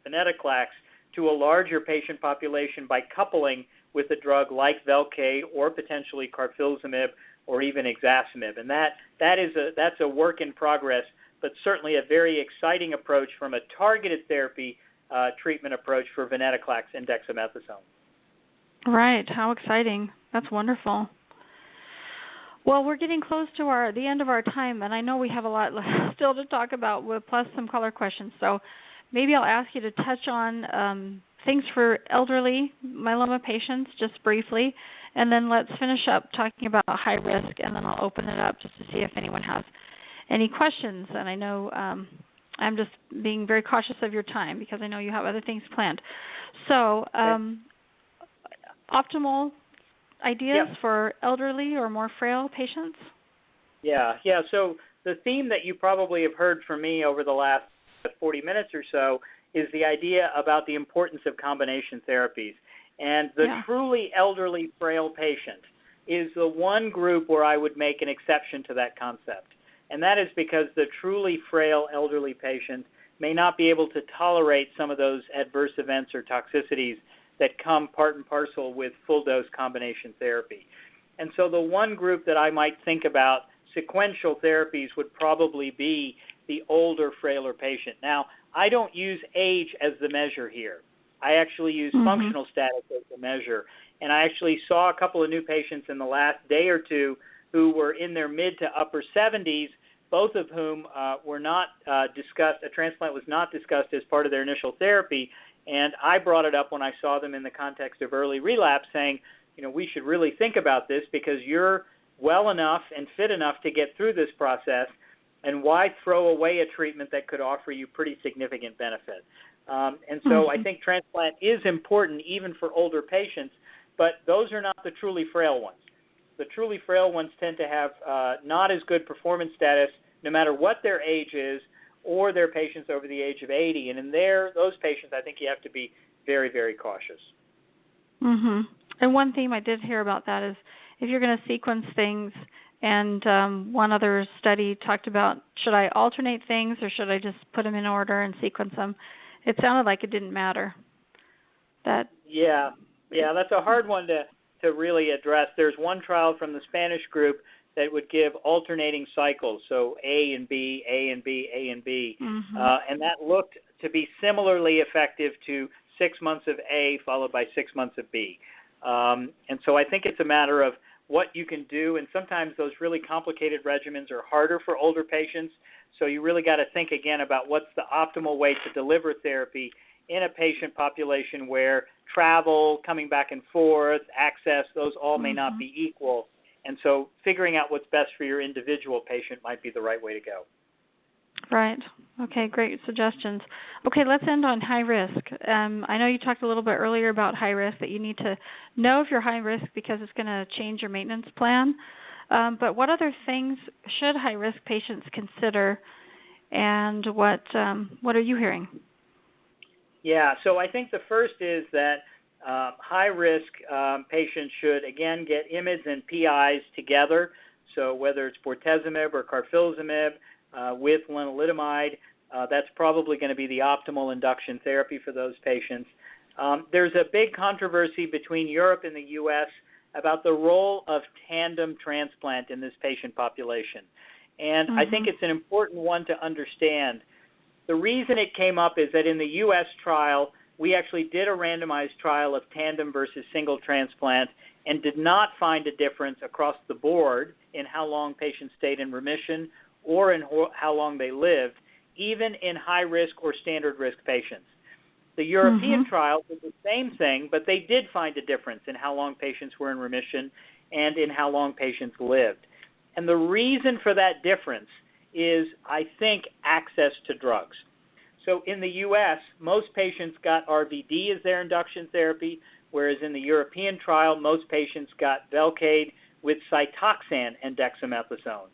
venetoclax to a larger patient population by coupling with a drug like Velcade or potentially carfilzomib or even ixazomib. And that's a work in progress, but certainly a very exciting approach from a targeted therapy treatment approach for venetoclax and dexamethasone. Right. How exciting. That's wonderful. Well, we're getting close to the end of our time, and I know we have a lot still to talk about, plus some caller questions. So maybe I'll ask you to touch on things for elderly myeloma patients just briefly, and then let's finish up talking about high risk, and then I'll open it up just to see if anyone has any questions. And I know I'm just being very cautious of your time because I know you have other things planned. So optimal ideas for elderly or more frail patients? Yeah. So the theme that you probably have heard from me over the last 40 minutes or so is the idea about the importance of combination therapies. And the truly elderly, frail patient is the one group where I would make an exception to that concept. And that is because the truly frail elderly patient may not be able to tolerate some of those adverse events or toxicities that come part and parcel with full-dose combination therapy. And so the one group that I might think about sequential therapies would probably be the older, frailer patient. Now, I don't use age as the measure here. I actually use functional status as the measure. And I actually saw a couple of new patients in the last day or two who were in their mid to upper 70s, both of whom were not discussed, a transplant was not discussed as part of their initial therapy. And I brought it up when I saw them in the context of early relapse, saying, we should really think about this because you're well enough and fit enough to get through this process, and why throw away a treatment that could offer you pretty significant benefit? And so I think transplant is important even for older patients, but those are not the truly frail ones. The truly frail ones tend to have not as good performance status no matter what their age is, or their patients over the age of 80. And in those patients, I think you have to be very, very cautious. And one theme I did hear about that is if you're going to sequence things, and one other study talked about, should I alternate things or should I just put them in order and sequence them? It sounded like it didn't matter. That's a hard one to really address. There's one trial from the Spanish group that would give alternating cycles, so A and B, A and B, A and B. And that looked to be similarly effective to 6 months of A followed by 6 months of B. And so I think it's a matter of what you can do, and sometimes those really complicated regimens are harder for older patients, so you really got to think again about what's the optimal way to deliver therapy in a patient population where travel, coming back and forth, access, those all may not be equal. And so figuring out what's best for your individual patient might be the right way to go. Right. Okay, great suggestions. Okay, let's end on high risk. I know you talked a little bit earlier about high risk, that you need to know if you're high risk because it's going to change your maintenance plan. But what other things should high-risk patients consider, and what are you hearing? Yeah, so I think the first is that high-risk patients should, again, get IMiDs and PIs together. So whether it's bortezomib or carfilzomib with lenalidomide, that's probably going to be the optimal induction therapy for those patients. There's a big controversy between Europe and the U.S. about the role of tandem transplant in this patient population. And I think it's an important one to understand. The reason it came up is that in the U.S. trial, we actually did a randomized trial of tandem versus single transplant and did not find a difference across the board in how long patients stayed in remission or in how long they lived, even in high-risk or standard-risk patients. The European trial did the same thing, but they did find a difference in how long patients were in remission and in how long patients lived. And the reason for that difference is, I think, access to drugs. So in the U.S., most patients got RVD as their induction therapy, whereas in the European trial, most patients got Velcade with Cytoxan and dexamethasone.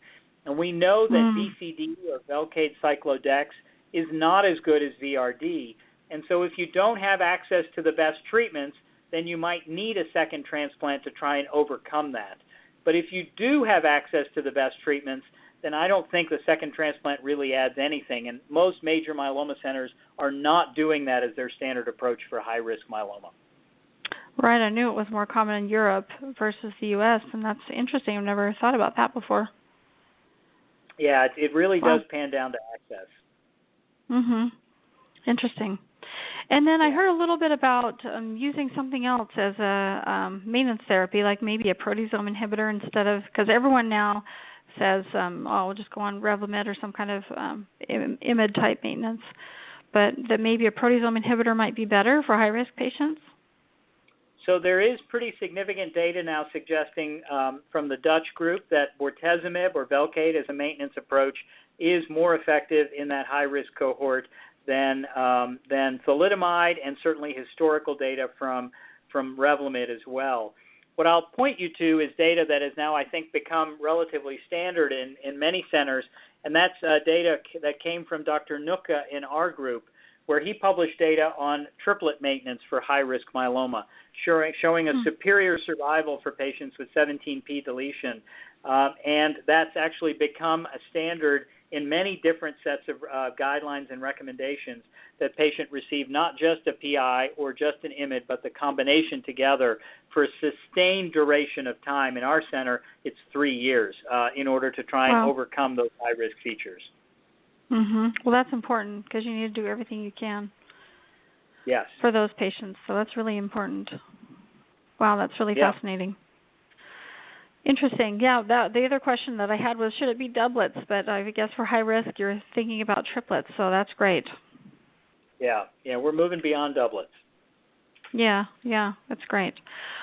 And we know that VCD, or Velcade cyclodex, is not as good as VRD, And so if you don't have access to the best treatments, then you might need a second transplant to try and overcome that. But if you do have access to the best treatments, then I don't think the second transplant really adds anything. And most major myeloma centers are not doing that as their standard approach for high-risk myeloma. Right, I knew it was more common in Europe versus the U.S., and that's interesting. I've never thought about that before. Yeah, it really does pan down to access. Interesting. And then I heard a little bit about using something else as a maintenance therapy, like maybe a proteasome inhibitor instead of, because everyone now says, we'll just go on Revlimid or some kind of IMiD-type maintenance, but that maybe a proteasome inhibitor might be better for high-risk patients? So there is pretty significant data now suggesting from the Dutch group that bortezomib or Velcade as a maintenance approach is more effective in that high-risk cohort than thalidomide, and certainly historical data from Revlimid as well. What I'll point you to is data that has now, I think, become relatively standard in many centers, and that's data that came from Dr. Nuka in our group, where he published data on triplet maintenance for high-risk myeloma, showing a superior survival for patients with 17p deletion. And that's actually become a standard in many different sets of guidelines and recommendations that patient receive not just a PI or just an IMiD, but the combination together for a sustained duration of time. In our center, it's 3 years in order to try and overcome those high-risk features. Well, that's important because you need to do everything you can for those patients. So that's really important. Wow, that's really fascinating. Interesting. Yeah, the other question that I had was, should it be doublets? But I guess for high risk, you're thinking about triplets, so that's great. Yeah, we're moving beyond doublets. Yeah, that's great.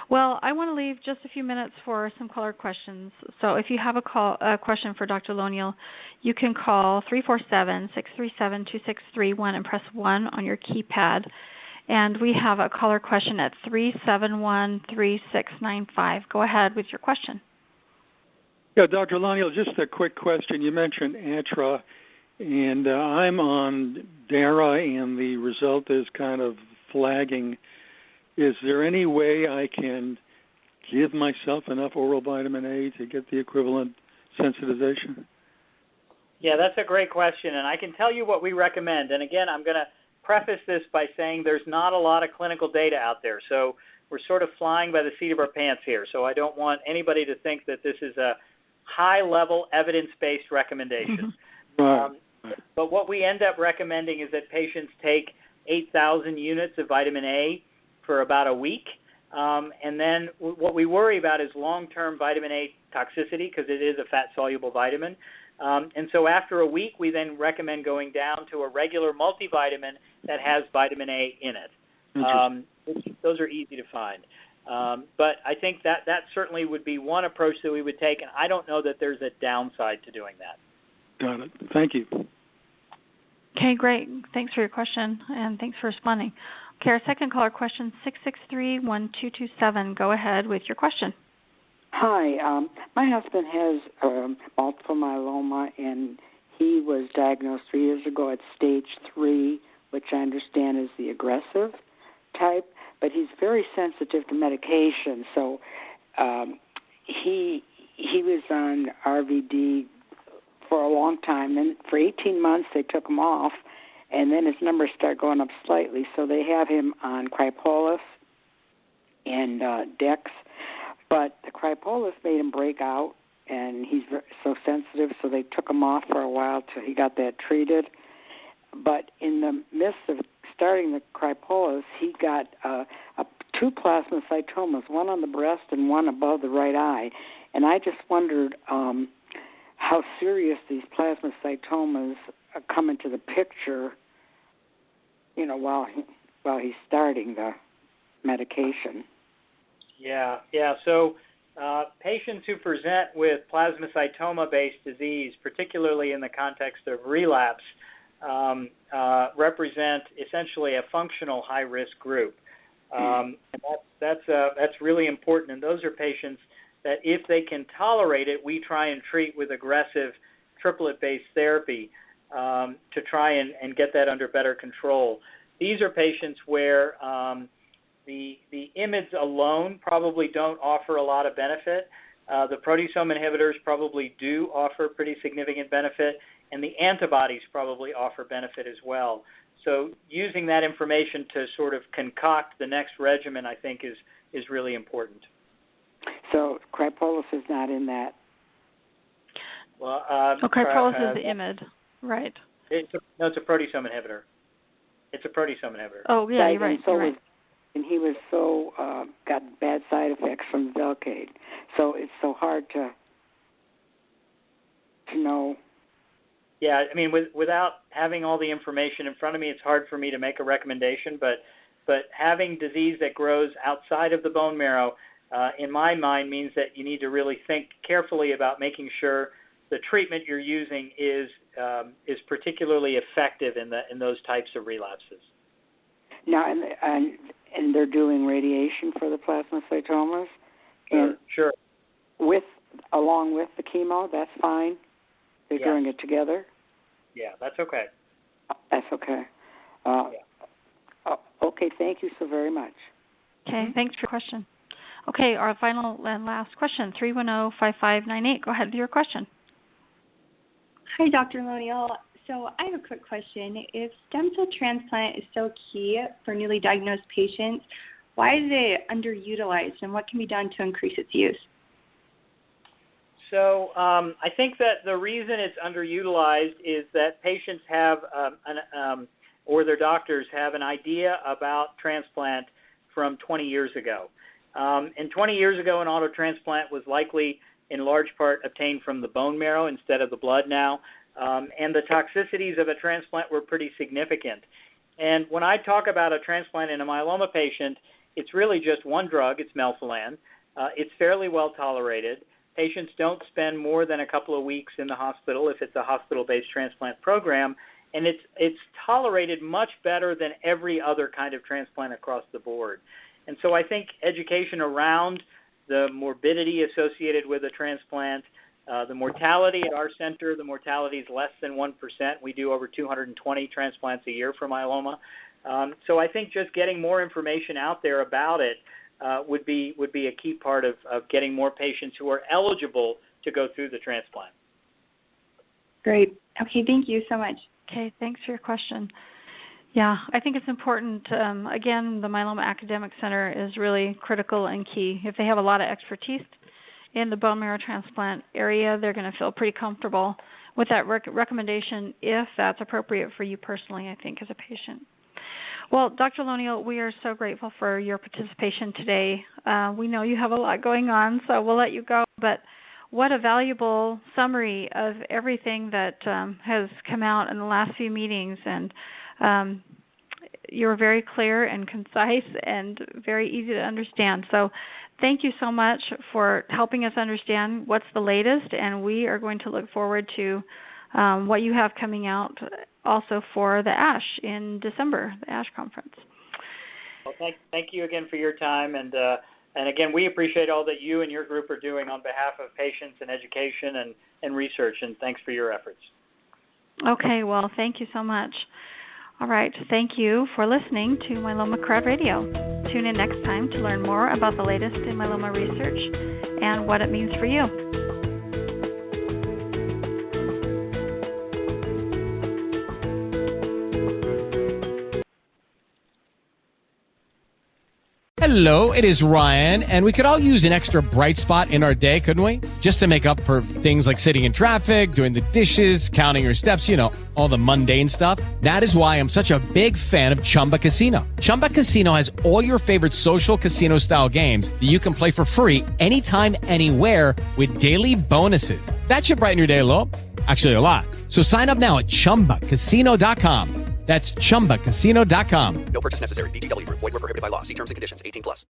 Well, I want to leave just a few minutes for some caller questions. So if you have a question for Dr. Lonial, you can call 347-637-2631 and press 1 on your keypad. And we have a caller question at 371-3695. Go ahead with your question. Yeah, Dr. Lonial, just a quick question. You mentioned ATRA, and I'm on DARA, and the result is kind of flagging. Is there any way I can give myself enough oral vitamin A to get the equivalent sensitization? Yeah, that's a great question, and I can tell you what we recommend. And again, I'm going to preface this by saying there's not a lot of clinical data out there, so we're sort of flying by the seat of our pants here. So I don't want anybody to think that this is a high-level evidence-based recommendation. But what we end up recommending is that patients take 8,000 units of vitamin A for about a week. And then what we worry about is long-term vitamin A toxicity because it is a fat-soluble vitamin. And so after a week, we then recommend going down to a regular multivitamin that has vitamin A in it. Those are easy to find. But I think that certainly would be one approach that we would take, and I don't know that there's a downside to doing that. Got it. Thank you. Okay, great. Thanks for your question, and thanks for responding. Okay, our second caller question, 663-1227. Go ahead with your question. Hi. My husband has multiple myeloma, and he was diagnosed 3 years ago at stage 3, which I understand is the aggressive type, but he's very sensitive to medication. So he was on RVD for a long time, and for 18 months they took him off, and then his numbers start going up slightly. So they have him on Cripolis and Dex, but the Cripolis made him break out, and he's so sensitive, so they took him off for a while till he got that treated. But in the midst of starting the Cripolis, he got 2 plasmacytomas, one on the breast and one above the right eye. And I just wondered how serious these plasmacytomas come into the picture, while he's starting the medication. Yeah. So patients who present with plasmacytoma-based disease, particularly in the context of relapse, represent essentially a functional high-risk group. And that's really important. And those are patients that if they can tolerate it, we try and treat with aggressive triplet-based therapy to try and get that under better control. these are patients where the IMiDs alone probably don't offer a lot of benefit. The proteasome inhibitors probably do offer pretty significant benefit, and the antibodies probably offer benefit as well. So using that information to sort of concoct the next regimen, I think, is really important. So Cripolis is not in that. Well, Cripolis is the IMiD, right? It's a proteasome inhibitor. It's a proteasome inhibitor. Oh, yeah, you're right. And he was so got bad side effects from Velcade. So it's so hard to know. Yeah, I mean, without having all the information in front of me, it's hard for me to make a recommendation. But having disease that grows outside of the bone marrow, in my mind, means that you need to really think carefully about making sure the treatment you're using is particularly effective in those types of relapses. Now, and they're doing radiation for the plasmacytomas. Sure. Along with the chemo, that's fine. They're doing it together. Yeah, that's okay. That's okay. Okay, thank you so very much. Okay, thanks for your question. Okay, our final and last question, 310-5598. Go ahead with your question. Hi, Dr. Lonial. So I have a quick question. If stem cell transplant is so key for newly diagnosed patients, why is it underutilized, and what can be done to increase its use? So I think that the reason it's underutilized is that patients have, or their doctors have an idea about transplant from 20 years ago. And 20 years ago, an autotransplant was likely in large part obtained from the bone marrow instead of the blood now. And the toxicities of a transplant were pretty significant. And when I talk about a transplant in a myeloma patient, it's really just one drug. It's melphalan. It's fairly well tolerated. Patients don't spend more than a couple of weeks in the hospital if it's a hospital-based transplant program, and it's tolerated much better than every other kind of transplant across the board. And so I think education around the morbidity associated with a transplant, the mortality at our center, the mortality is less than 1%. We do over 220 transplants a year for myeloma. So I think just getting more information out there about it would be a key part of getting more patients who are eligible to go through the transplant. Great. Okay, thank you so much. Okay, thanks for your question. Yeah, I think it's important. Again, the Myeloma Academic Center is really critical and key. If they have a lot of expertise in the bone marrow transplant area, they're going to feel pretty comfortable with that recommendation if that's appropriate for you personally, I think, as a patient. Well, Dr. Lonial, we are so grateful for your participation today. We know you have a lot going on, so we'll let you go. But what a valuable summary of everything that has come out in the last few meetings. And you're very clear and concise and very easy to understand. So thank you so much for helping us understand what's the latest. And we are going to look forward to what you have coming out also for the ASH in December, the ASH conference. Well, thank you again for your time, and again, we appreciate all that you and your group are doing on behalf of patients and education and research, and thanks for your efforts. Okay, well, thank you so much. All right, thank you for listening to Myeloma Crowd Radio. Tune in next time to learn more about the latest in myeloma research and what it means for you. Hello, it is Ryan, and we could all use an extra bright spot in our day, couldn't we? Just to make up for things like sitting in traffic, doing the dishes, counting your steps, all the mundane stuff. That is why I'm such a big fan of Chumba Casino. Chumba Casino has all your favorite social casino-style games that you can play for free anytime, anywhere with daily bonuses. That should brighten your day a little. Actually, a lot. So sign up now at ChumbaCasino.com. That's ChumbaCasino.com. No purchase necessary. VGW Group. Void where prohibited by law. See terms and conditions. 18+.